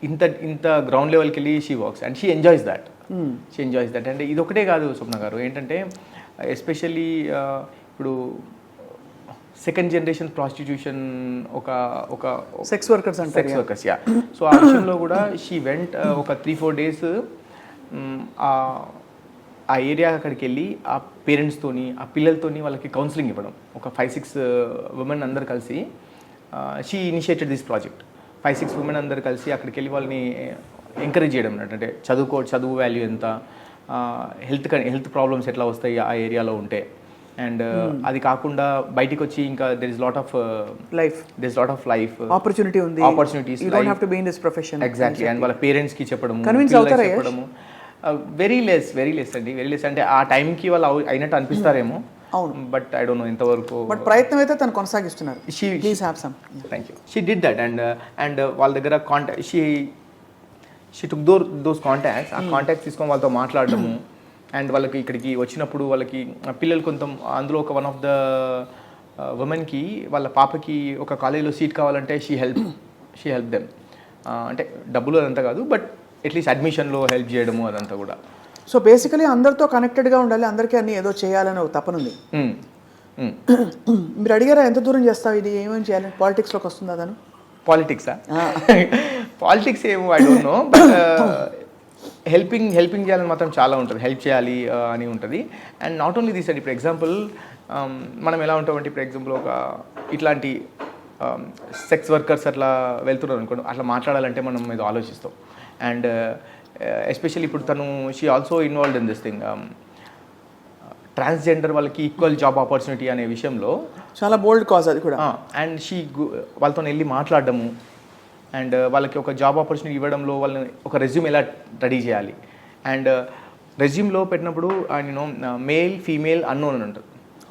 ఇంత గ్రౌండ్ లెవెల్కి వెళ్ళి she works and she enjoys that. And ఇది ఒకటే కాదు స్వప్న గారు, ఏంటంటే ఎస్పెషల్లీ ఇప్పుడు సెకండ్ జనరేషన్ ప్రాస్టిట్యూషన్ ఒక సెక్స్ వర్కర్స్ యా. సో ఆ విషయంలో కూడా షీ వెంట్ ఒక 3-4 days ఆ ఏరియా అక్కడికి వెళ్ళి ఆ పేరెంట్స్తోని ఆ పిల్లలతోని వాళ్ళకి కౌన్సిలింగ్ ఇవ్వడం. ఒక 5-6 women అందరు కలిసి she initiated this project. 5-6 women అందరు కలిసి అక్కడికి వెళ్ళి వాళ్ళని ఎంకరేజ్ చేయడం అంటే చదువు వాల్యూ ఎంత, హెల్త్ ప్రాబ్లమ్స్ ఎట్లా వస్తాయి ఆ ఏరియాలో ఉంటే, అండ్ అది కాకుండా బయటికి వచ్చి ఇంకా there is lot of life opportunities exactly. And వాళ్ళ పేరెంట్స్కి చెప్పడము వెరీ లెస్ అంటే ఆ టైంకి వాళ్ళు అయినట్టు అనిపిస్తారేమో, బట్ ఐ డోంట్ నో ఎంతవరకు. బట్ ప్రయత్నం అయితే తను కొనసాగిస్తున్నారు. Thank you. She did that and వాళ్ళ దగ్గర షీ టుక్ దోస్ కాంటాక్ట్స్. ఆ కాంటాక్ట్స్ తీసుకొని వాళ్ళతో మాట్లాడటము అండ్ వాళ్ళకి ఇక్కడికి వచ్చినప్పుడు వాళ్ళకి పిల్లలు అందులో ఒక వన్ ఆఫ్ ద ఉమెన్కి వాళ్ళ పాపకి ఒక కాలేజీలో సీట్ కావాలంటే షీ హెల్ప్ దెమ్. అంటే డబ్బులు అదంతా కాదు, బట్ అట్లీస్ట్ అడ్మిషన్లో హెల్ప్ చేయడము అదంతా కూడా. సో బేసికలీ అందరితో కనెక్టెడ్గా ఉండాలి, అందరికీ అన్ని ఏదో చేయాలని ఒక తపనుంది. మీరు అడిగారా ఎంత దూరం చేస్తావు ఇది, ఏమేమి చేయాలి, పాలిటిక్స్లోకి వస్తుందా తను? పాలిటిక్స్ ఏమో I don't no, but helping చేయాలని మాత్రం చాలా ఉంటుంది, హెల్ప్ చేయాలి అని ఉంటుంది. అండ్ నాట్ ఓన్లీ దిస్ అండి, ఇప్పుడు ఎగ్జాంపుల్ మనం ఎలా ఉంటామంటే ఇప్పుడు ఎగ్జాంపుల్ ఒక ఇట్లాంటి సెక్స్ వర్కర్స్ అట్లా వెళ్తున్నారు అనుకోండి, అట్లా మాట్లాడాలంటే మనం ఏదో ఆలోచిస్తాం. అండ్ ఎస్పెషల్లీ ఇప్పుడు తను she also involved in this thing, transgender వాళ్ళకి ఈక్వల్ జాబ్ ఆపర్చునిటీ అనే విషయంలో చాలా బోల్డ్ కాజ్ అది కూడా. అండ్ వాళ్ళతో వెళ్ళి మాట్లాడడము అండ్ వాళ్ళకి ఒక జాబ్ ఆపర్చునిటీ ఇవ్వడంలో వాళ్ళని ఒక రెజ్యూమ్ ఎలా రెడీ చేయాలి, అండ్ రెజ్యూమ్లో పెట్టినప్పుడు మేల్ ఫీమేల్ అన్నోన్ అని ఉంటుంది.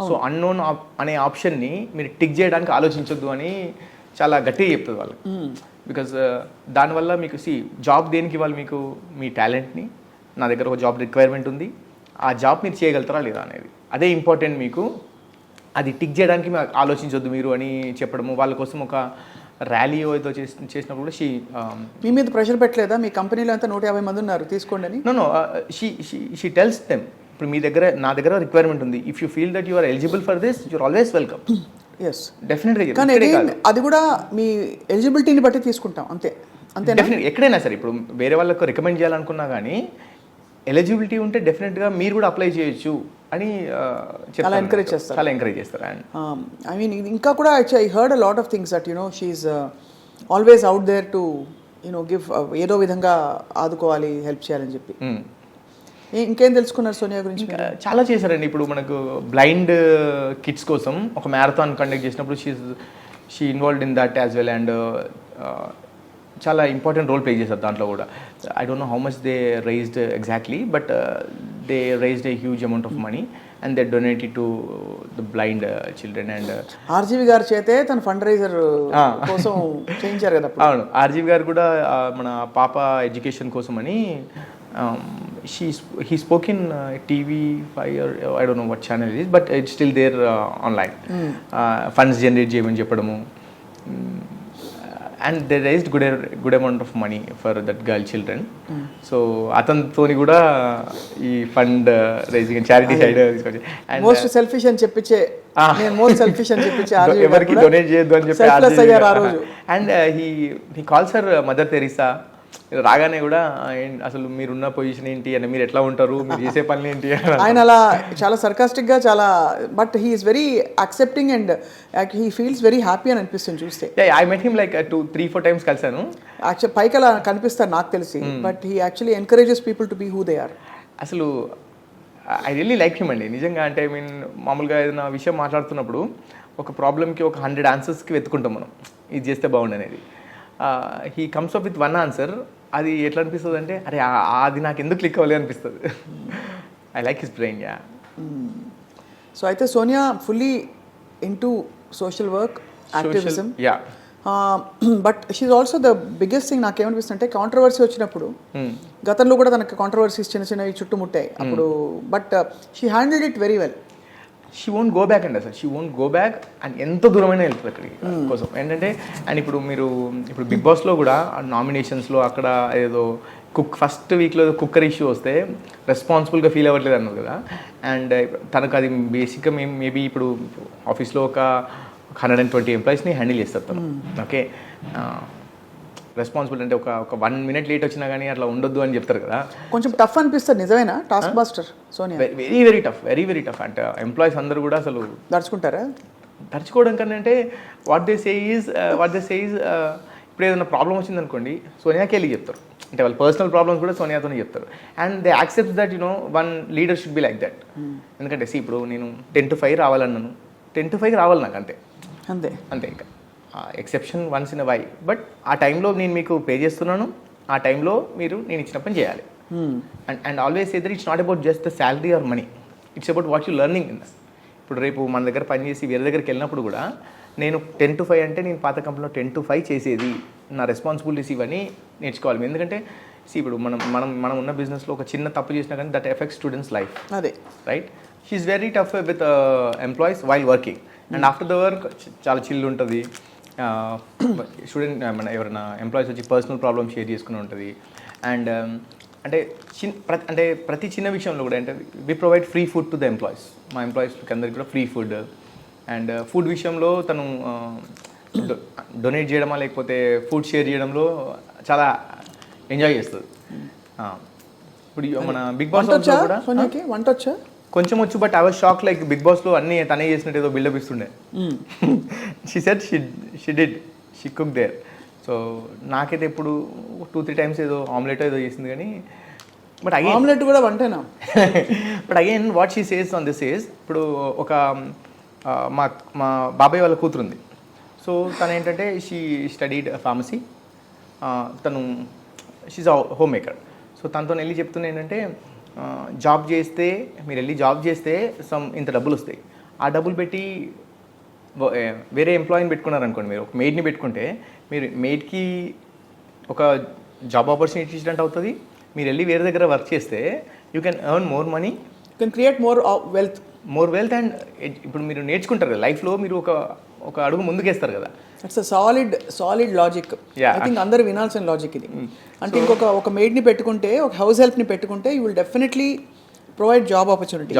సో అన్నోన్ అనే ఆప్షన్ని మీరు టిక్ చేయడానికి ఆలోచించొద్దు అని చాలా గట్టిగా చెప్తుంది వాళ్ళకి. బికాజ్ దానివల్ల మీకు జాబ్ దేనికి ఇవ్వాలి, మీకు మీ టాలెంట్ని, నా దగ్గర ఒక జాబ్ రిక్వైర్మెంట్ ఉంది, ఆ జాబ్ మీరు చేయగలుగుతారా లేదా అనేది, అదే ఇంపార్టెంట్ మీకు, అది టిక్ చేయడానికి ఆలోచించొద్దు మీరు అని చెప్పడము. వాళ్ళ కోసం ఒక ర్యాలీ ఏదో చేసినప్పుడు కూడా మీ మీద ప్రెషర్ పెట్టలేదా, మీ కంపెనీలో అంతా 150 మంది ఉన్నారు తీసుకోండి అని? నో షీ టెల్స్ దెమ్, ఇప్పుడు నా దగ్గర రిక్వైర్మెంట్ ఉంది, if you feel that you are eligible for this you are always welcome. Yes డెఫినెట్గా. కానీ అది కూడా మీ ఎలిజిబిలిటీని బట్టి తీసుకుంటాం అంతే. డెఫినెట్ ఎక్కడైనా సరే, ఇప్పుడు వేరే వాళ్ళకు రికమెండ్ చేయాలనుకున్నా కానీ ఎలిజిబిలిటీ ఉంటే డెఫినెట్గా మీరు కూడా అప్లై చేయొచ్చు అని చాలా ఎంకరేజ్ చేస్తారు. అండ్ ఐ మీన్ ఇంకా కూడా I heard a lot of things that she's always out there to give, ఏదో విధంగా ఆదుకోవాలి, హెల్ప్ చేయాలని చెప్పి. ఇంకేం తెలుసుకున్నారు సోనియా గురించి? చాలా చేశారండి. ఇప్పుడు మనకు బ్లైండ్ కిడ్స్ కోసం ఒక మ్యారథాన్ కండక్ట్ చేసినప్పుడు she involved in that as well. And చాలా ఇంపార్టెంట్ రోల్ ప్లే చేశారు దాంట్లో కూడా. I don't know how much they raised exactly, but they raised a huge amount of money and they donated to the blind children. And RGV గారి చేతే తన fund raiser కోసం చేయించారు కదా. అవును, ఆర్జీవి గారు కూడా మన పాప ఎడ్యుకేషన్ కోసం అని he spoke in TV5 or I don't know what channel it is, but it's still there online. Funds generate చేయమని చెప్పడము, and they raised good amount of money for that girl children. So అతనితోని కూడా ఈ fund raising charity side తీసుకొచ్చి most selfish అని చెప్పించే ఎవరికి donate చేయొద్దు అని చెప్పి. And he calls her mother Teresa. రాగానే కూడా అసలు మీరున్న పొజిషన్ ఏంటి అని, మీరు ఎట్లా ఉంటారు, మీరు చేసే పనులు ఏంటి, ఆయన అలా చాలా సర్కాస్టిక్ గా చాలా, but he is very accepting and he feels very happy అని అనిపిస్తుంది చూస్తే. I met him like 2-3-4 times కలిసాను. యాక్చువల్ పైకి అలా కనిపిస్తారు నాకు తెలిసి, but he actually encourages people to be who they are. అసలు ఐ రియల్లీ లైక్ హిమ్ అండి నిజంగా. అంటే ఐ మీన్ మామూలుగా ఏదైనా విషయం మాట్లాడుతున్నప్పుడు ఒక ప్రాబ్లమ్కి ఒక 100 answersకి వెతుకుంటాం మనం, ఇది చేస్తే బాగుండు అనేది. He comes up with 1 answer. అది ఎట్లా అనిపిస్తుంది అంటే, అరే అది నాకు ఎందుకు క్లిక్ అవ్వాలి అనిపిస్తుంది. I like his brain. Yeah. So అయితే Sonia fully into social work, activism. Yeah. But she's also the biggest thing నాకేమనిపిస్తుంది అంటే కాంట్రవర్సీ వచ్చినప్పుడు గతంలో కూడా తనకి కాంట్రవర్సీస్ చిన్న చిన్నవి చుట్టుముట్టాయి అప్పుడు, but she handled it very well. She won't go back అండి అసలు, she won't go back and ఎంత దూరమైనా వెళ్తుంది అక్కడికి కోసం ఏంటంటే. అండ్ ఇప్పుడు బిగ్ బాస్లో కూడా నామినేషన్స్లో అక్కడ ఏదో ఫస్ట్ వీక్లో కుక్కర్ ఇష్యూ వస్తే రెస్పాన్సిబుల్గా ఫీల్ అవ్వట్లేదు అన్నారు కదా. అండ్ తనకు అది బేసిక్గా మేబీ ఇప్పుడు ఆఫీస్లో ఒక 120 ఎంప్లాయీస్ని హ్యాండిల్ చేస్తారు తను. ఓకే, రెస్పాన్సిబుల్ అంటే ఒక 1 minute లేట్ వచ్చినా కానీ అట్లా ఉండొద్దు అని చెప్తారు కదా. కొంచెం టఫ్ అనిపిస్తుంది నిజమేనా task master Sonia? Very tough అంటే ఎంప్లాయీస్ అందరూ కూడా అసలు దడుచుకుంటారా? దడుచుకోవడం కన్నా అంటే వాట్ దే సే ఈజ్ ఇప్పుడు ఏదైనా ప్రాబ్లం వచ్చింది అనుకోండి సోనియాకి వెళ్ళి చెప్తారు, అంటే వాళ్ళ పర్సనల్ ప్రాబ్లమ్స్ కూడా సోనియాతోనే చెప్తారు. And they accept that one leader should be like that. ఎందుకంటే ఇప్పుడు నేను 10 to 5 రావాలన్నాను, 10 to 5 రావాలి నాకు అంతే అంతే. ఇంకా exception once in a while, but ఆ టైంలో నేను మీకు పే చేస్తున్నాను, ఆ టైంలో మీరు నేను ఇచ్చిన పని చేయాలి. And always say that it's not about just the salary or money, it's about what you learning in. ఇప్పుడు రేపు మన దగ్గర పనిచేసి వేరే దగ్గరికి వెళ్ళినప్పుడు కూడా నేను 10 to 5 అంటే నేను పాత కంపెనీలో 10 to 5 చేసేది, నా రెస్పాన్సిబిలిటీస్ ఇవన్నీ నేర్చుకోవాలి. ఎందుకంటే ఇప్పుడు మనం ఉన్న బిజినెస్లో ఒక చిన్న తప్పు చేసినా కానీ దట్ ఎఫెక్ట్స్ స్టూడెంట్స్ లైఫ్. అదే right. She's very tough with employees while working. And after the work చాలా చిల్ ఉంటుంది. స్టూడెంట్ మన ఎవరైనా ఎంప్లాయీస్ వచ్చి పర్సనల్ ప్రాబ్లమ్ షేర్ చేసుకుని ఉంటుంది. అండ్ అంటే ప్రతి చిన్న విషయంలో కూడా అంటే we provide free food to the employees. మా ఎంప్లాయీస్కి అందరికీ కూడా ఫ్రీ ఫుడ్. అండ్ ఫుడ్ విషయంలో తను డొనేట్ చేయడమా లేకపోతే ఫుడ్ షేర్ చేయడంలో చాలా ఎంజాయ్ చేస్తుంది. ఇప్పుడు మన బిగ్ బాస్ కూడా వంట వచ్చా కొంచెం వచ్చు, but I was shock like Bigg బాస్లో అన్నీ తనే చేసినట్టు ఏదో బిల్డప్ ఇస్తుండే. She said she cook there. So నాకైతే ఇప్పుడు 2-3 times ఏదో ఆమ్లెట్ ఏదో చేసింది కానీ, బట్ అగైన్ ఆమ్లెట్ కూడా వంటేనా? But again what she says on this is, ఇప్పుడు ఒక మా బాబాయ్ వాళ్ళ కూతురుంది. సో తను ఏంటంటే షీ స్టడీడ్ ఫార్మసీ, తను షీజ్ హోమ్ మేకర్. సో తనతో వెళ్ళి చెప్తున్నా ఏంటంటే జాబ్ చేస్తే మీరు వెళ్ళి జాబ్ చేస్తే ఇంత డబ్బులు వస్తాయి, ఆ డబ్బులు పెట్టి వేరే ఎంప్లాయీని పెట్టుకున్నారనుకోండి, మీరు ఒక మెయిడ్ని పెట్టుకుంటే మీరు మెయిడ్కి ఒక జాబ్ ఆపర్చునిటీ ఇచ్చినట్టు అవుతుంది. మీరు వెళ్ళి వేరే దగ్గర వర్క్ చేస్తే you can earn more money, you can create more wealth. And ఇప్పుడు మీరు నేర్చుకుంటారు కదా లైఫ్లో, మీరు ఒక అడుగు ముందుకేస్తారు కదా. It's solid logic. I think అందరూ వినాల్సిన లాజిక్ ఇది. అంటే ఒక మెయిడ్ని పెట్టుకుంటే, ఒక హౌస్ హెల్ప్ని పెట్టుకుంటే you will definitely provide job opportunity.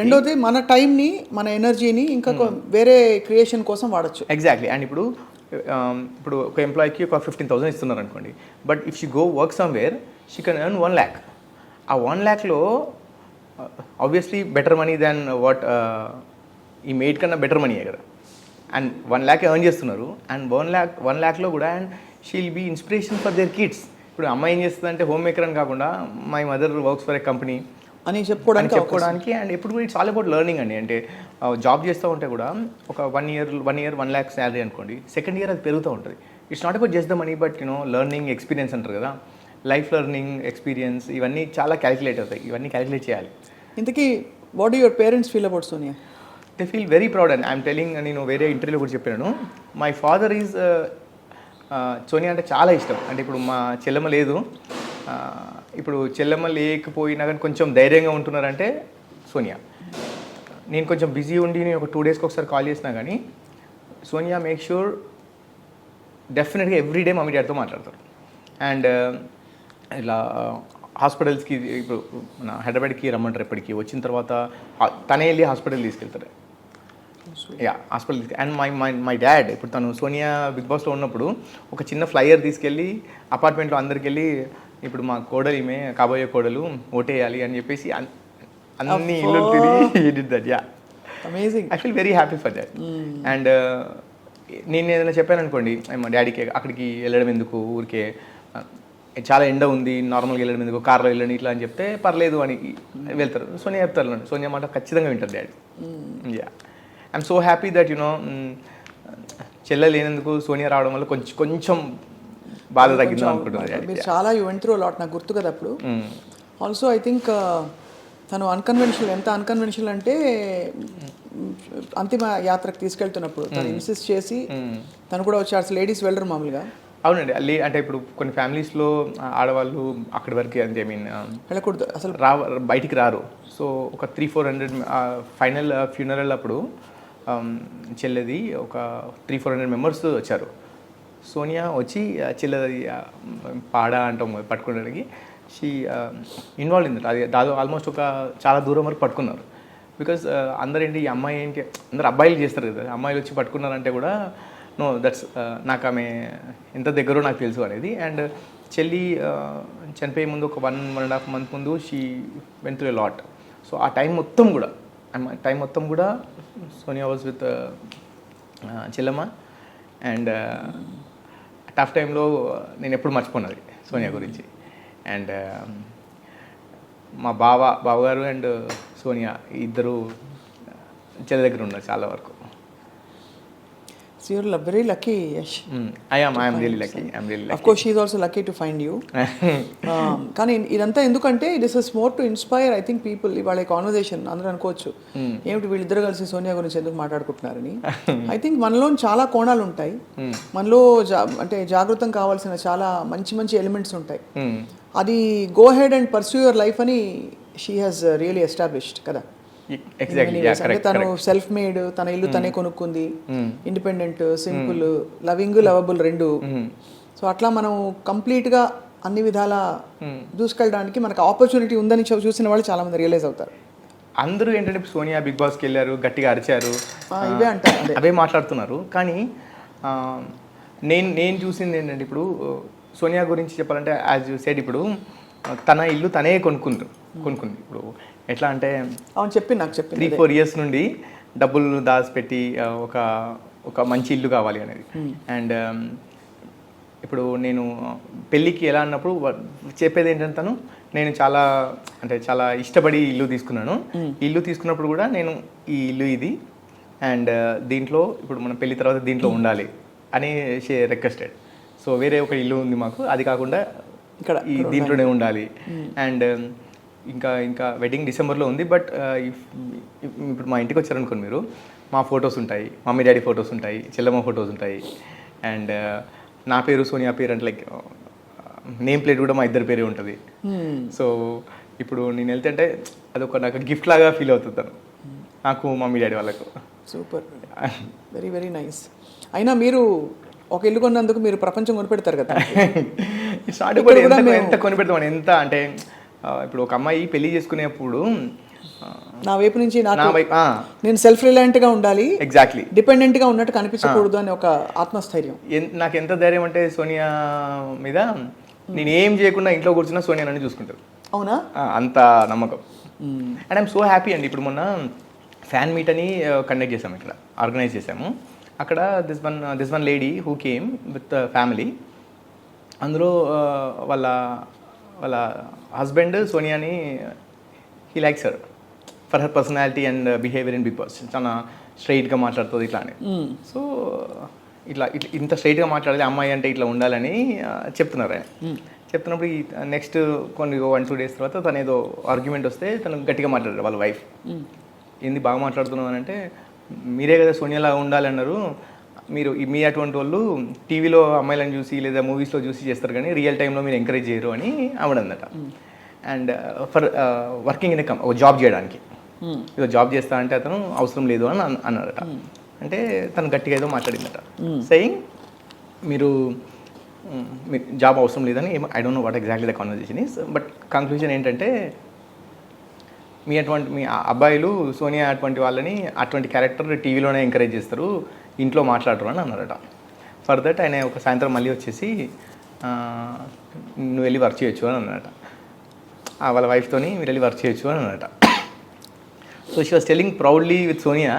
రెండోది మన టైంని, మన ఎనర్జీని ఇంకా వేరే క్రియేషన్ కోసం వాడచ్చు. ఎగ్జాక్ట్లీ. అండ్ ఇప్పుడు ఒక ఎంప్లాయీకి ఒక 15,000 ఇస్తున్నారు అనుకోండి, but if she go work somewhere she can earn 1 lakh. ఆ 1 lakhలో obviously better money than what ఈ మెయిడ్ కన్నా బెటర్ మనీయే కదా. అండ్ 1 lakh ఎర్న్ చేస్తున్నారు. అండ్ 1 lakhలో కూడా and she will be inspiration for their kids. ఇప్పుడు అమ్మాయి ఏం చేస్తుంది అంటే హోమ్ మేకర్ అని కాకుండా my mother works for a company అని చెప్పుకోవడానికి. అండ్ ఎప్పుడు ఇట్స్ ఆల్ అబౌట్ లెర్నింగ్ అండి. అంటే జాబ్ చేస్తూ ఉంటే కూడా ఒక 1 year 1 lakh శాలరీ అనుకోండి, సెకండ్ ఇయర్ అది పెరుగుతూ ఉంటుంది. It's not about just the money, but learning experience అంటారు కదా, లైఫ్ లెర్నింగ్ ఎక్స్పీరియన్స్ ఇవన్నీ చాలా క్యాలిక్యులేట్ అవుతాయి. ఇవన్నీ క్యాలిక్యులేట్ చేయాలి. ఇంతకీ what do your parents feel about Sonia? They feel very proud. And I'm telling, నేను వేరే ఇంటర్వ్యూలో కూడా చెప్పాను, మై ఫాదర్ ఈజ్ సోనియా అంటే చాలా ఇష్టం. అంటే ఇప్పుడు మా చెల్లెమ్మ లేదు, ఇప్పుడు చెల్లెమ్మ లేకపోయినా కానీ కొంచెం ధైర్యంగా ఉంటున్నారంటే సోనియా. నేను కొంచెం బిజీ ఉండి నేను ఒక 2 daysకి ఒకసారి కాల్ చేసినా కానీ సోనియా మేక్ ష్యూర్ డెఫినెట్గా ఎవ్రీడే మమ్మీ డాడీతో మాట్లాడతారు. అండ్ ఇలా హాస్పిటల్స్కి ఇప్పుడు మన హైదరాబాద్కి రమ్మంటారు, ఎప్పటికీ వచ్చిన తర్వాత తనే వెళ్ళి హాస్పిటల్ తీసుకెళ్తారు. హాస్పిటల్ అండ్ మై డాడ్ ఇప్పుడు తను సోనియా బిగ్ బాస్లో ఉన్నప్పుడు ఒక చిన్న ఫ్లైయర్ తీసుకెళ్ళి అపార్ట్మెంట్లో అందరికి వెళ్ళి ఇప్పుడు మా కోడలు ఈమె కాబోయే కోడలు ఓటేయాలి అని చెప్పేసి అన్ని ఇల్లు తిరిగి that. Amazing. I feel very happy for that. And నేను ఏదైనా చెప్పాను అనుకోండి, మా డాడీకి అక్కడికి వెళ్ళడం ఎందుకు, ఊరికే చాలా ఎండ ఉంది నార్మల్గా వెళ్ళడం ఎందుకు, కార్లో వెళ్ళండి ఇట్లా అని చెప్తే పర్లేదు అని వెళ్తారు. సోనియా చెప్తారు, సోనియా మాట ఖచ్చితంగా వింటారు daddy. I'm so happy that చెల్లె లేనందుకు సోనియా రావడం వల్ల కొంచెం బాధ తగ్గింది అనుకుంటున్నారు. మీరు చాలా యూ వెంట్ త్రూ లాట్, నాకు గుర్తు కదా అప్పుడు. ఆల్సో ఐ థింక్ తను అన్కన్వెన్షనల్, ఎంత అన్కన్వెన్షనల్ అంటే అంతిమ యాత్రకు తీసుకెళ్తున్నప్పుడు తను ఇన్సిస్ట్ చేసి తను కూడా వచ్చి అసలు లేడీస్ వెళ్ళరు మామూలుగా. అవునండి, అంటే ఇప్పుడు కొన్ని ఫ్యామిలీస్లో ఆడవాళ్ళు అక్కడి వరకు అంటే ఐ మీన్ వెళ్ళకూడదు అసలు, బయటికి రారు. సో ఒక 300-400 ఫైనల్ ఫ్యూనరల్ అప్పుడు చెల్లెది ఒక 300-400 మెంబర్స్ వచ్చారు. సోనియా వచ్చి చెల్లెది పాడ అంటాం పట్టుకోవడానికి షీ ఇన్వాల్వ్ అయింది. అది దాదాపు ఆల్మోస్ట్ ఒక చాలా దూరం వరకు పట్టుకున్నారు. బికాజ్ అందరు ఏంటి, ఈ అమ్మాయి ఏంటి, అందరు అబ్బాయిలు చేస్తారు కదా, అమ్మాయిలు వచ్చి పట్టుకున్నారంటే కూడా నో దట్స్ నాకు ఆమె ఎంత దగ్గరో నాకు తెలుసు అనేది. అండ్ చెల్లి చనిపోయే ముందు ఒక 1.5 month ముందు she went through a lot. So ఆ టైం మొత్తం కూడా Sonia was with Chellamma. And tough టైంలో నేను ఎప్పుడు మర్చిపోన్నది సోనియా గురించి. అండ్ మా బావగారు అండ్ సోనియా ఇద్దరు చెల్లి దగ్గర ఉన్నారు చాలా వరకు. So you're very lucky, Yash. I am really lucky. Of course, she is also lucky to find you. కానీ ఇదంతా ఎందుకంటే this is more to inspire I think people. ఇవాళ కాన్వర్జేషన్ అందరూ అనుకోవచ్చు ఏమిటి వీళ్ళిద్దరు కలిసి సోనియా గురించి ఎందుకు మాట్లాడుకుంటున్నారని. ఐ థింక్ మనలో చాలా కోణాలు ఉంటాయి, మనలో అంటే జాగృతం కావాల్సిన చాలా మంచి మంచి ఎలిమెంట్స్ ఉంటాయి. అది go head and pursue your life అని షీ హాజ్ రియలీ ఎస్టాబ్లిష్డ్ కదా. అంటే తను సెల్ఫ్ మేడ్, తన ఇల్లు తనే కొనుక్కుంది, ఇండిపెండెంట్, సింపుల్, లవింగ్, లవబుల్ రెండు. సో అట్లా మనం కంప్లీట్ గా అన్ని విధాల చూసుకెళ్ళడానికి మనకు ఆపర్చునిటీ ఉందని చూసిన వాళ్ళు చాలా మంది రియలైజ్ అవుతారు. అందరూ ఏంటంటే సోనియా బిగ్ బాస్కి వెళ్ళారు, గట్టిగా అరిచారు, ఇవే అంటారు, అవే మాట్లాడుతున్నారు. కానీ నేను చూసింది ఏంటంటే ఇప్పుడు సోనియా గురించి చెప్పాలంటే యాజ్ యూ సెడ్, ఇప్పుడు తన ఇల్లు తనే కొనుక్కుంది. ఇప్పుడు ఎట్లా అంటే అవును చెప్పి నాకు 3-4 years నుండి డబ్బులు దాచిపెట్టి ఒక మంచి ఇల్లు కావాలి అనేది. అండ్ ఇప్పుడు నేను పెళ్ళికి ఎలా అన్నప్పుడు చెప్పేది ఏంటంటే నేను చాలా ఇష్టపడి ఇల్లు తీసుకున్నాను. ఇల్లు తీసుకున్నప్పుడు కూడా నేను ఈ ఇల్లు ఇది అండ్ దీంట్లో ఇప్పుడు మనం పెళ్లి తర్వాత దీంట్లో ఉండాలి అని రిక్వెస్టెడ్. సో వేరే ఒక ఇల్లు ఉంది మాకు, అది కాకుండా ఇక్కడ ఈ దీంట్లోనే ఉండాలి. అండ్ ఇంకా వెడ్డింగ్ డిసెంబర్లో ఉంది. బట్ ఇప్పుడు మా ఇంటికి వచ్చారనుకోండి మీరు, మా ఫొటోస్ ఉంటాయి, మమ్మీ డాడీ ఫొటోస్ ఉంటాయి, చెల్లమ్మ ఫొటోస్ ఉంటాయి. అండ్ నా పేరు సోనియా పేరు అంటే లైక్ నేమ్ ప్లేట్ కూడా మా ఇద్దరి పేరే ఉంటుంది. సో ఇప్పుడు నేను వెళ్తే అంటే అదొక నాకు గిఫ్ట్ లాగా ఫీల్ అవుతుంటాను నాకు, మమ్మీ డాడీ వాళ్ళకు. Super, very very nice. అయినా మీరు ఒక ఇల్లు కొన్నందుకు మీరు ప్రపంచం కొనిపెడతారు కదా. ఎంత కొనిపెడతామని, ఎంత అంటే ఇప్పుడు ఒక అమ్మాయి పెళ్లి చేసుకునేప్పుడు నా వైపు నుంచి నేను సెల్ఫ్ రిలయంట్ గా ఉండాలి, ఎగ్జాక్ట్లీ డిపెండెంట్ గా ఉన్నట్టు కనిపించకూడదు అని ఒక ఆత్మస్థైర్యం. నాకు ఎంత ధైర్యం అంటే సోనియా మీద నేను ఏం చేయకుండా ఇంట్లో కూర్చున్నా సోనియా నన్ను చూసుకుంటారు. అవునా, అంత నమ్మకం. అండ్ ఐఎమ్ సో హ్యాపీ అండి. ఇప్పుడు మొన్న ఫ్యాన్ మీట్ అని కండక్ట్ చేసాము, ఇక్కడ ఆర్గనైజ్ చేసాము. అక్కడ this one lady who came with family. అందులో వాళ్ళ హస్బెండ్ సోనియాని he likes her for her personality and behaviour in Bigg Boss. చాలా స్ట్రైట్గా మాట్లాడుతుంది ఇట్లా అని. సో ఇట్లా ఇంత స్ట్రైట్గా మాట్లాడేది అమ్మాయి అంటే ఇట్లా ఉండాలని చెప్తున్నారు ఆయన. చెప్తున్నప్పుడు ఈ నెక్స్ట్ కొన్ని 1-2 days తర్వాత తను ఏదో ఆర్గ్యుమెంట్ వస్తే తను గట్టిగా మాట్లాడారు వాళ్ళ వైఫ్. ఏంది బాగా మాట్లాడుతున్నావు అని అంటే, మీరే కదా సోనియాలాగా ఉండాలన్నారు, మీ అటువంటి వాళ్ళు టీవీలో అమ్మాయిలను చూసి లేదా మూవీస్లో చూసి చేస్తారు కానీ రియల్ టైంలో మీరు ఎంకరేజ్ చేయరు అని ఆవిడన్నట. అండ్ ఫర్ వర్కింగ్ ఇన్ ఒక జాబ్ చేయడానికి, ఏదో జాబ్ చేస్తా అంటే అతను అవసరం లేదు అని అన్నాడట. అంటే తను గట్టిగా ఏదో మాట్లాడిందట, సెయింగ్ మీరు జాబ్ అవసరం లేదని. I don't know what exactly the conversation is, but conclusion ఏంటంటే మీ అబ్బాయిలు సోనియా అటువంటి వాళ్ళని అటువంటి క్యారెక్టర్ టీవీలోనే ఎంకరేజ్ చేస్తారు, ఇంట్లో మాట్లాడరు అని అన్నారట. ఫర్ దట్ ఆయన ఒక సాయంత్రం మళ్ళీ వచ్చేసి నువ్వు వెళ్ళి వర్క్ చేయొచ్చు అని అన్నారట. వాళ్ళ వైఫ్తోని మీరు వెళ్ళి వర్క్ చేయొచ్చు అని అన్నారట. So she was telling proudly with Sonia,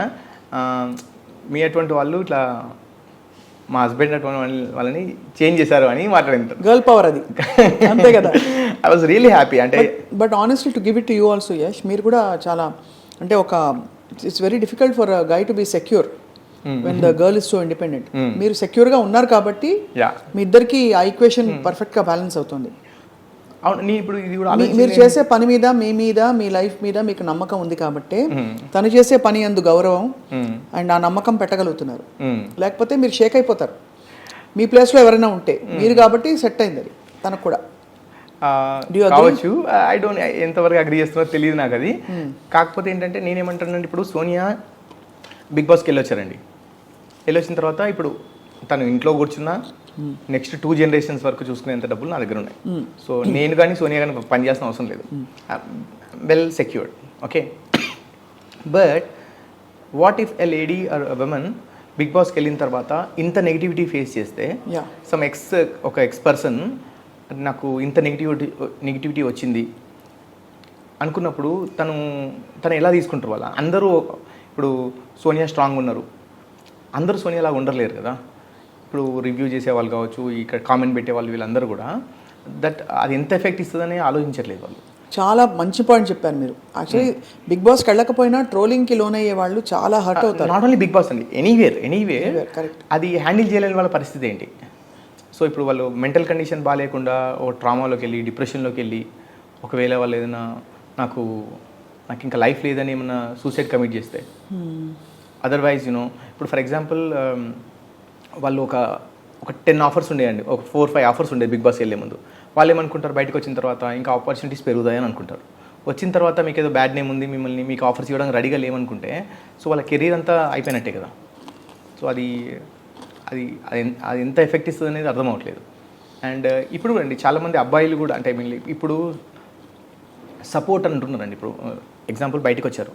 మీ అటువంటి వాళ్ళు ఇట్లా మా హస్బెండ్ అటువంటి వాళ్ళని చేంజ్ చేశారు అని మాట్లాడింది. గర్ల్ పవర్ అది, అంతే కదా. I was really happy. అంటే but honestly to give it to you also Yash, మీరు కూడా చాలా అంటే it's very difficult for a guy to be secure when the girl is so independent. మీరు సెక్యూర్ గా ఉన్నారు కాబట్టి మీ ఇద్దరికి ఆ ఈక్వేషన్ పర్ఫెక్ట్ గా బ్యాలెన్స్ అవుతుంది. అవును నీ ఇప్పుడు ఇది కూడా మీరు చేసే పని మీద మీ లైఫ్ మీద మీకు నమ్మకం ఉంది కాబట్టి తను చేసే పని అందు గౌరవం అండ్ ఆ నమ్మకం పెట్టగలుగుతున్నారు. లేకపోతే మీరు షేక్ అయిపోతారు. మీ ప్లేస్లో ఎవరైనా ఉంటే మీరు కాబట్టి సెట్ అయింది అది తనకు కూడా. కావచ్చు, ఐ డోంట్ ఎంతవరకు అగ్రీ చేస్తున్నారో తెలియదు నాకు అది. కాకపోతే ఏంటంటే నేనేమంటానంటే ఇప్పుడు సోనియా బిగ్ బాస్కి వెళ్ళొచ్చారండి. వెళ్ళొచ్చిన తర్వాత ఇప్పుడు తను ఇంట్లో కూర్చున్నా నెక్స్ట్ 2 generations వరకు చూసుకునేంత డబ్బులు నా దగ్గర ఉన్నాయి. సో నేను కానీ సోనియా కానీ పని చేసిన అవసరం లేదు. Well secured. Okay, but what if a lady or women Bigg బాస్కి వెళ్ళిన తర్వాత ఇంత నెగిటివిటీ ఫేస్ చేస్తే ఒక ఎక్స్ పర్సన్ నాకు ఇంత నెగిటివిటీ వచ్చింది అనుకున్నప్పుడు తను ఎలా తీసుకుంటారు వాళ్ళ అందరూ? ఇప్పుడు సోనియా స్ట్రాంగ్ ఉన్నారు, అందరూ సోనియా లాగా ఉండలేరు కదా. ఇప్పుడు రివ్యూ చేసేవాళ్ళు కావచ్చు, ఇక్కడ కామెంట్ పెట్టేవాళ్ళు, వీళ్ళందరూ కూడా అది ఎంత ఎఫెక్ట్ ఇస్తుందని ఆలోచించట్లేదు వాళ్ళు. చాలా మంచి పాయింట్ చెప్పారు మీరు. యాక్చువల్లీ బిగ్ బాస్కి వెళ్ళకపోయినా ట్రోలింగ్కి లోనయ్యే వాళ్ళు చాలా హర్ట్ అవుతారు. నాట్ ఓన్లీ బిగ్ బాస్ అండి, ఎనీవేర్ కరెక్ట్. అది హ్యాండిల్ చేయలేని వాళ్ళ పరిస్థితి ఏంటి? సో ఇప్పుడు వాళ్ళు మెంటల్ కండిషన్ బాగాలేకుండా ఓ ట్రామాలోకి వెళ్ళి డిప్రెషన్లోకి వెళ్ళి ఒకవేళ వాళ్ళు ఏదైనా నాకు ఇంకా లైఫ్ లేదని ఏమన్నా సూసైడ్ కమిట్ చేస్తే, అదర్వైజ్ ఇప్పుడు ఫర్ ఎగ్జాంపుల్ వాళ్ళు ఒక 10 ఆఫర్స్ ఉండేయండి, ఒక 4-5 ఆఫర్స్ ఉండేది బిగ్ బాస్ వెళ్ళే ముందు. వాళ్ళు ఏమనుకుంటారు, బయటకు వచ్చిన తర్వాత ఇంకా ఆపర్చునిటీస్ పెరుగుతాయని అనుకుంటారు. వచ్చిన తర్వాత మీకు ఏదో బ్యాడ్ నేమ్ ఉంది, మీకు ఆఫర్స్ ఇవ్వడానికి రెడీగా లేవనుకుంటే సో వాళ్ళ కెరీర్ అంతా అయిపోయినట్టే కదా. సో అది ఎంత ఎఫెక్ట్ ఇస్తుంది అనేది అర్థం అవ్వట్లేదు. అండ్ ఇప్పుడు అండి చాలామంది అబ్బాయిలు కూడా అంటే ఇప్పుడు సపోర్ట్ అంటున్నారండి. ఇప్పుడు ఎగ్జాంపుల్ బయటకు వచ్చారు,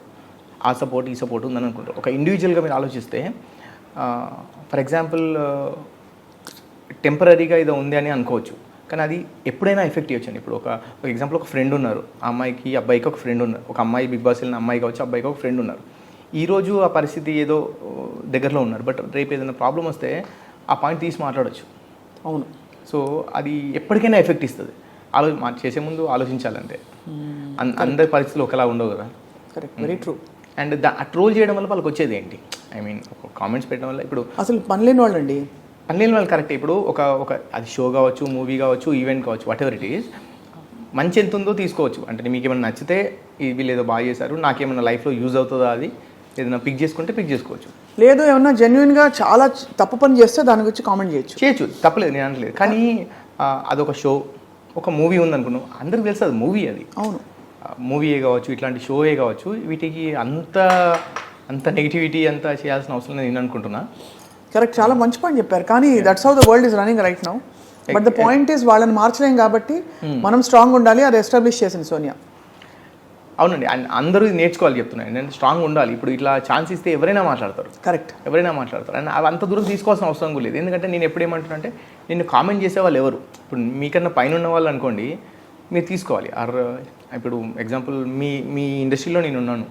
ఆ సపోర్ట్ ఈ సపోర్ట్ ఉందని అనుకుంటారు. ఒక ఇండివిజువల్గా మీరు ఆలోచిస్తే ఫర్ ఎగ్జాంపుల్ టెంపరీగా ఏదో ఉంది అని అనుకోవచ్చు, కానీ అది ఎప్పుడైనా ఎఫెక్ట్ ఇవ్వచ్చండి. ఇప్పుడు ఒక ఎగ్జాంపుల్ ఒక ఫ్రెండ్ ఉన్నారు, ఆ అమ్మాయికి అబ్బాయికి ఒక ఫ్రెండ్ ఉన్నారు. ఒక అమ్మాయి బిగ్ బాస్ వెళ్ళిన అమ్మాయి కావచ్చు, అబ్బాయికి ఒక ఫ్రెండ్ ఉన్నారు. ఈరోజు ఆ పరిస్థితి ఏదో దగ్గరలో ఉన్నారు, బట్ రేపు ఏదైనా ప్రాబ్లం వస్తే ఆ పాయింట్ తీసి మాట్లాడవచ్చు. అవును. సో అది ఎప్పటికైనా ఎఫెక్ట్ ఇస్తుంది. చేసే ముందు ఆలోచించాలంటే అందరి పరిస్థితులు ఒకలా ఉండవు కదా. Correct, very true. And troll చేయడం వల్ల వాళ్ళకి వచ్చేది ఏంటి? ఐ మీన్ కామెంట్స్ పెట్టడం వల్ల ఇప్పుడు అసలు పనిలేని వాళ్ళండి. పనిలేని వాళ్ళు కరెక్ట్. ఇప్పుడు ఒక అది షో కావచ్చు, మూవీ కావచ్చు, ఈవెంట్ కావచ్చు, వాట్ ఎవర్ ఇట్ ఈస్, మంచి ఎంత ఉందో తీసుకోవచ్చు. అంటే మీకు ఏమైనా నచ్చితే వీళ్ళు ఏదో బాగా చేశారు, నాకేమైనా లైఫ్లో యూజ్ అవుతుందా, అది ఏదైనా పిక్ చేసుకుంటే పిక్ చేసుకోవచ్చు. లేదు ఏమన్నా జెన్యున్గా చాలా తప్పు పని చేస్తే దాని గురించి కామెంట్ చేయొచ్చు, తప్పలేదు, నేను అనట్లేదు. కానీ అదొక షో, ఒక మూవీ ఉందనుకున్నాం, అందరికి తెలుసు అది మూవీ. అది అవును, మూవీయే కావచ్చు, ఇట్లాంటి షోయే కావచ్చు, వీటికి అంత నెగిటివిటీ అంతా చేయాల్సిన అవసరం లేదు నేను అనుకుంటున్నా. కరెక్ట్, చాలా మంచి పాయింట్ చెప్పారు. కానీ that's how the world is running right now. But the point is వాళ్ళని మార్చలేం కాబట్టి మనం స్ట్రాంగ్ ఉండాలి. అది ఎస్టాబ్లిష్ చేసింది సోనియా. అవునండి, అండ్ అందరూ నేర్చుకోవాలి చెప్తున్నాను నేను. స్ట్రాంగ్ ఉండాలి. ఇప్పుడు ఇట్లా ఛాన్స్ ఇస్తే ఎవరైనా మాట్లాడతారు. కరెక్ట్, ఎవరైనా మాట్లాడతారు. అండ్ అవి అంత దూరం తీసుకోవాల్సిన అవసరం కూడా లేదు. ఎందుకంటే నేను ఎప్పుడేమంటున్నా అంటే, నిన్ను కామెంట్ చేసే వాళ్ళు ఎవరు? ఇప్పుడు మీకన్నా పైన ఉన్న వాళ్ళు అనుకోండి, మీరు తీసుకోవాలి. ఇప్పుడు ఎగ్జాంపుల్ మీ ఇండస్ట్రీలో నేను ఉన్నాను,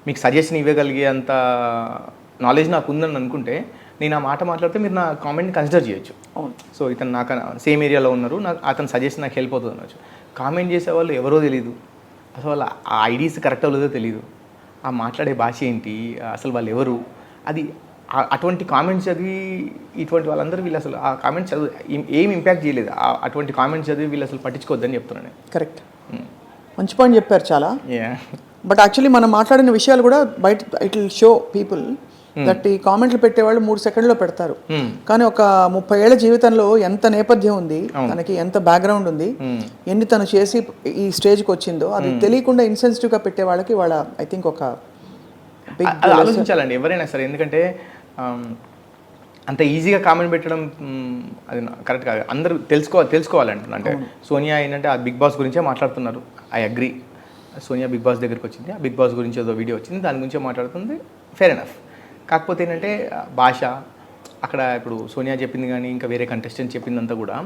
మీకు సజెషన్ ఇవ్వగలిగే అంత నాలెడ్జ్ నాకు ఉందని అనుకుంటే నేను ఆ మాట మాట్లాడితే మీరు నా కామెంట్ని కన్సిడర్ చేయొచ్చు. అవును. సో ఇతను నాకు సేమ్ ఏరియాలో ఉన్నారు, అతను సజెషన్ నాకు హెల్ప్ అవుతుంది అనొచ్చు. కామెంట్ చేసేవాళ్ళు ఎవరో తెలియదు, అసలు వాళ్ళ ఆ ఐడీస్ కరెక్ట్ అవ్వలేదో తెలియదు, ఆ మాట్లాడే భాష ఏంటి, అసలు వాళ్ళు ఎవరు, అది అటువంటి కామెంట్స్ చదివి ఇటువంటి వాళ్ళందరూ వీళ్ళు అసలు ఆ కామెంట్స్ చదివి ఏం ఇంపాక్ట్ చేయలేదు. అటువంటి కామెంట్స్ చదివి వీళ్ళు అసలు పట్టించుకోవద్దని చెప్తున్నాను. కరెక్ట్, మంచి పాయింట్ చెప్పారు చాలా. యా, బట్ యాక్చువల్లీ మనం మాట్లాడిన విషయాలు కూడా బయట it will show people that ఈ కామెంట్లు పెట్టేవాళ్ళు 3 సెకండ్లో పెడతారు. కానీ ఒక 30 ఏళ్ల జీవితంలో ఎంత నేపథ్యం ఉంది, తనకి ఎంత బ్యాక్గ్రౌండ్ ఉంది, ఎన్ని తను చేసి ఈ స్టేజ్కి వచ్చిందో అది తెలియకుండా ఇన్సెన్సిటివ్గా పెట్టే వాళ్ళకి వాళ్ళ ఐ థింక్ ఒక ఆలోచించాలండి ఎవరైనా సరే. ఎందుకంటే అంత ఈజీగా కామెంట్ పెట్టడం అది కరెక్ట్ కాదు. అందరూ తెలుసుకోవాలంటున్నా. అంటే సోనియా ఏంటంటే ఆ బిగ్ బాస్ గురించే మాట్లాడుతున్నారు, I agree. Sonia Bigg Boss దగ్గరికి వచ్చింది, ఆ బిగ్ బాస్ గురించి ఏదో వీడియో వచ్చింది, దాని గురించే మాట్లాడుతుంది, ఫెయిర్ ఎనఫ్. కాకపోతే ఏంటంటే భాష అక్కడ ఇప్పుడు సోనియా చెప్పింది కానీ ఇంకా వేరే కంటెస్టెంట్ చెప్పిందంతా కూడా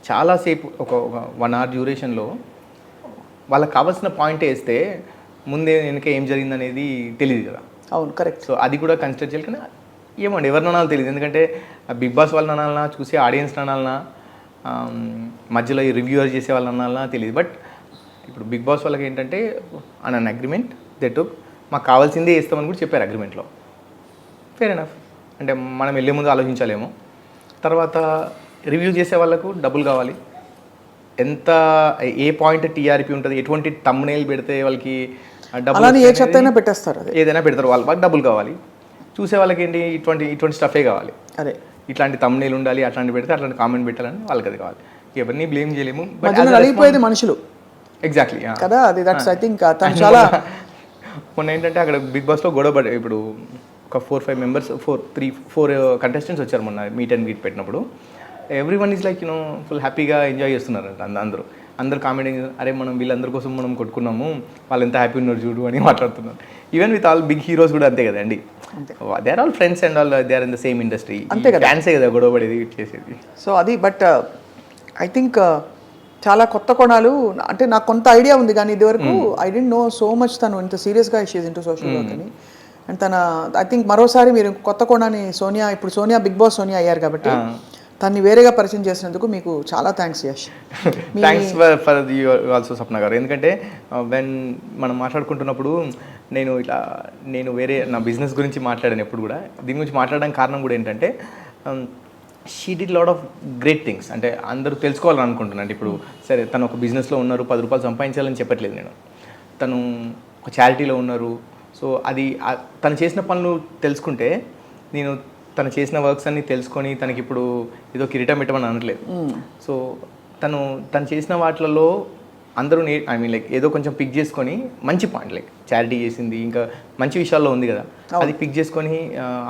చాలాసేపు ఒక 1 hour డ్యూరేషన్లో వాళ్ళకి కావాల్సిన పాయింట్ వేస్తే ముందే వెనక ఏం జరిగిందనేది తెలియదు కదా. అవును, కరెక్ట్. సో అది కూడా కన్సిడర్ చేయాలి. కానీ ఏమండి ఎవరిని అనాలో తెలియదు. ఎందుకంటే బిగ్ బాస్ వాళ్ళని అనాలన్నా, చూసే ఆడియన్స్ అనాలన్నా, మధ్యలో ఈ రివ్యూవర్ చేసే వాళ్ళని అనాలన్నా తెలియదు. బట్ ఇప్పుడు బిగ్ బాస్ వాళ్ళకి ఏంటంటే అన్ అగ్రిమెంట్ దట్ మాకు కావాల్సిందే ఇస్తామని కూడా చెప్పారు అగ్రిమెంట్లో, ఫెయిర్ ఎనఫ్. అంటే మనం వెళ్ళే ముందు ఆలోచించాలేమో. తర్వాత రివ్యూ చేసే వాళ్ళకు డబ్బులు కావాలి, ఎంత ఏ పాయింట్ టీఆర్పీ ఉంటుంది, ఎటువంటి తమ్నేల్ పెడితే వాళ్ళకి డబ్బులు అలానే ఏ వస్తాయి చెత్త అయినా అనేది పెట్టేస్తారు అది. ఏదైనా పెడతారు, వాళ్ళకి డబ్బులు కావాలి. చూసే వాళ్ళకి ఏంటి ఇటువంటి స్టఫే కావాలి. అదే ఇట్లాంటి తమ్నేల్ ఉండాలి, అట్లాంటి పెడితే అట్లాంటి కామెంట్ పెట్టాలని వాళ్ళకి అది కావాలి. ఎవరిని బ్లేమ్ చేయలేము. మధ్యలో నలిగిపోయేది మనుషులు ఎగ్జాక్ట్లీ కదా, అది దట్స్ ఐ థింక్ తను చాలా మొన్న ఏంటంటే అక్కడ బిగ్ బాస్లో గొడవ పడే, ఇప్పుడు ఒక 4-5 మెంబర్స్ 4 కంటెస్టెంట్స్ వచ్చారు మొన్న మీట్ అండ్ గ్రీట్ పెట్టినప్పుడు. Every one is like full హ్యాపీగా ఎంజాయ్ చేస్తున్నారంట అందరూ కామెంటింగ్, అరే మనం వీళ్ళందరి కోసం మనం కొట్టుకున్నాము, వాళ్ళు ఎంత హ్యాపీ ఉన్నారు చూడు అని మాట్లాడుతున్నారు. Even with all big heroes కూడా అంతే కదండి, they are all friends and all they are in the same industry. అంతే కదా, ఫ్యాన్సే కదా గొడవ పడేది చేసేది. సో అది బట్ ఐ థింక్ చాలా కొత్త కోణాలు, అంటే నాకు కొంత ఐడియా ఉంది కానీ ఇదివరకు I didn't know so much తను ఇంత సీరియస్గా షీజ్ ఇంటూ సోషల్ వర్క్ అని. అండ్ తన ఐ థింక్ మరోసారి మీరు కొత్త కోణాన్ని ఇప్పుడు సోనియా బిగ్ బాస్ సోనియా అయ్యారు కాబట్టి తన్ని వేరేగా పరిచయం చేసినందుకు మీకు చాలా thanks Yash. Thanks for you also Swapna garu. ఎందుకంటే వెన్ మనం మాట్లాడుకుంటున్నప్పుడు నేను వేరే నా బిజినెస్ గురించి మాట్లాడాను ఎప్పుడు కూడా. దీని గురించి మాట్లాడడానికి కారణం కూడా ఏంటంటే she did lot of great things. అంటే అందరూ తెలుసుకోవాలని అనుకుంటున్నాను. ఇప్పుడు సరే తను ఒక బిజినెస్లో ఉన్నారు, 10 రూపాయలు సంపాదించాలని చెప్పట్లేదు నేను, తను ఒక చారిటీలో ఉన్నారు. సో అది తను చేసిన పనులు తెలుసుకుంటే, నేను తను చేసిన వర్క్స్ అన్ని తెలుసుకొని తనకి ఇప్పుడు ఏదో కిరీటం పెట్టమని అనట్లేదు. సో తను చేసిన వాటిలలో అందరూ ఐ మీన్ లైక్ ఏదో కొంచెం పిక్ చేసుకొని మంచి పాయింట్, లైక్ చారిటీ చేసింది, ఇంకా మంచి విషయాల్లో ఉంది కదా, అది పిక్ చేసుకొని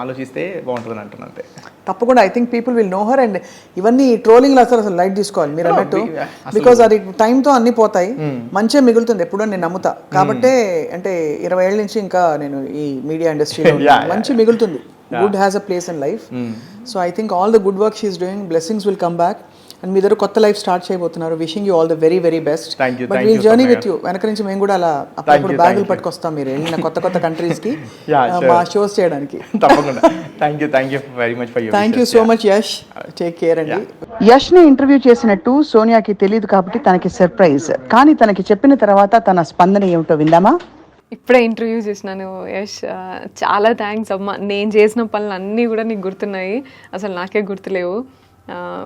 ఆలోచిస్తే బాగుంటుందని అంటున్నాను అంతే. తప్పకుండా I think people will know her. And ఇవన్నీ ట్రోలింగ్లు అసలు లైట్ తీసుకోవాలి మీరు అన్నట్టు, బికాజ్ అది టైంతో అన్ని పోతాయి, మంచిగా మిగులుతుంది ఎప్పుడో నేను నమ్ముతా. కాబట్టే అంటే 20 ఏళ్ళ నుంచి ఇంకా నేను ఈ మీడియా ఇండస్ట్రీలో మంచి మిగులుతుంది. Good has a place in life. So I think all the good work she's doing, blessings will come back. And మీ దగ్గర కొత్త లైఫ్ స్టార్ట్ చేయబోతున్నారు. Wishing you all the very very best. But we'll journey with you. వెనక నుంచి మేము కూడా అలా అప్పుడు బ్యాగులు పట్టుకొస్తాం మీరు వెళ్ళిన కొత్త కంట్రీస్కి మా షోస్ చేయడానికి. తప్పకుండా. Thank you very much for your. Thank you so much Yash. Take care అండి. యష్ని ఇంటర్వ్యూ చేసినట్టు సోనియాకి తెలియదు కాబట్టి తనకి సర్ప్రైజ్. కానీ తనకి చెప్పిన తర్వాత తన స్పందన ఏమిటో విందామా? ఇప్పుడే ఇంటర్వ్యూ చేసినాను యష్, చాలా థ్యాంక్స్ అమ్మ. నేను చేసిన పనులు అన్నీ కూడా నీకు గుర్తున్నాయి, అసలు నాకే గుర్తులేవు.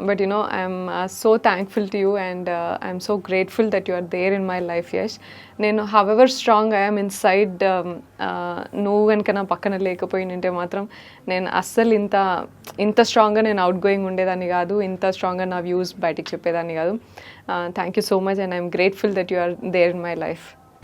But I'm so thankful to you and I'm so grateful that you are there in my life Yash. నేను however strong I'm inside, నువ్వు కనుక నా పక్కన లేకపోయినంటే మాత్రం నేను అస్సలు ఇంత స్ట్రాంగ్గా నేను అవుట్ గోయింగ్ ఉండేదాన్ని కాదు, ఇంత స్ట్రాంగ్గా నా వ్యూస్ బయటికి చెప్పేదాన్ని కాదు. Thank you so much and I'm grateful that you are there in my life.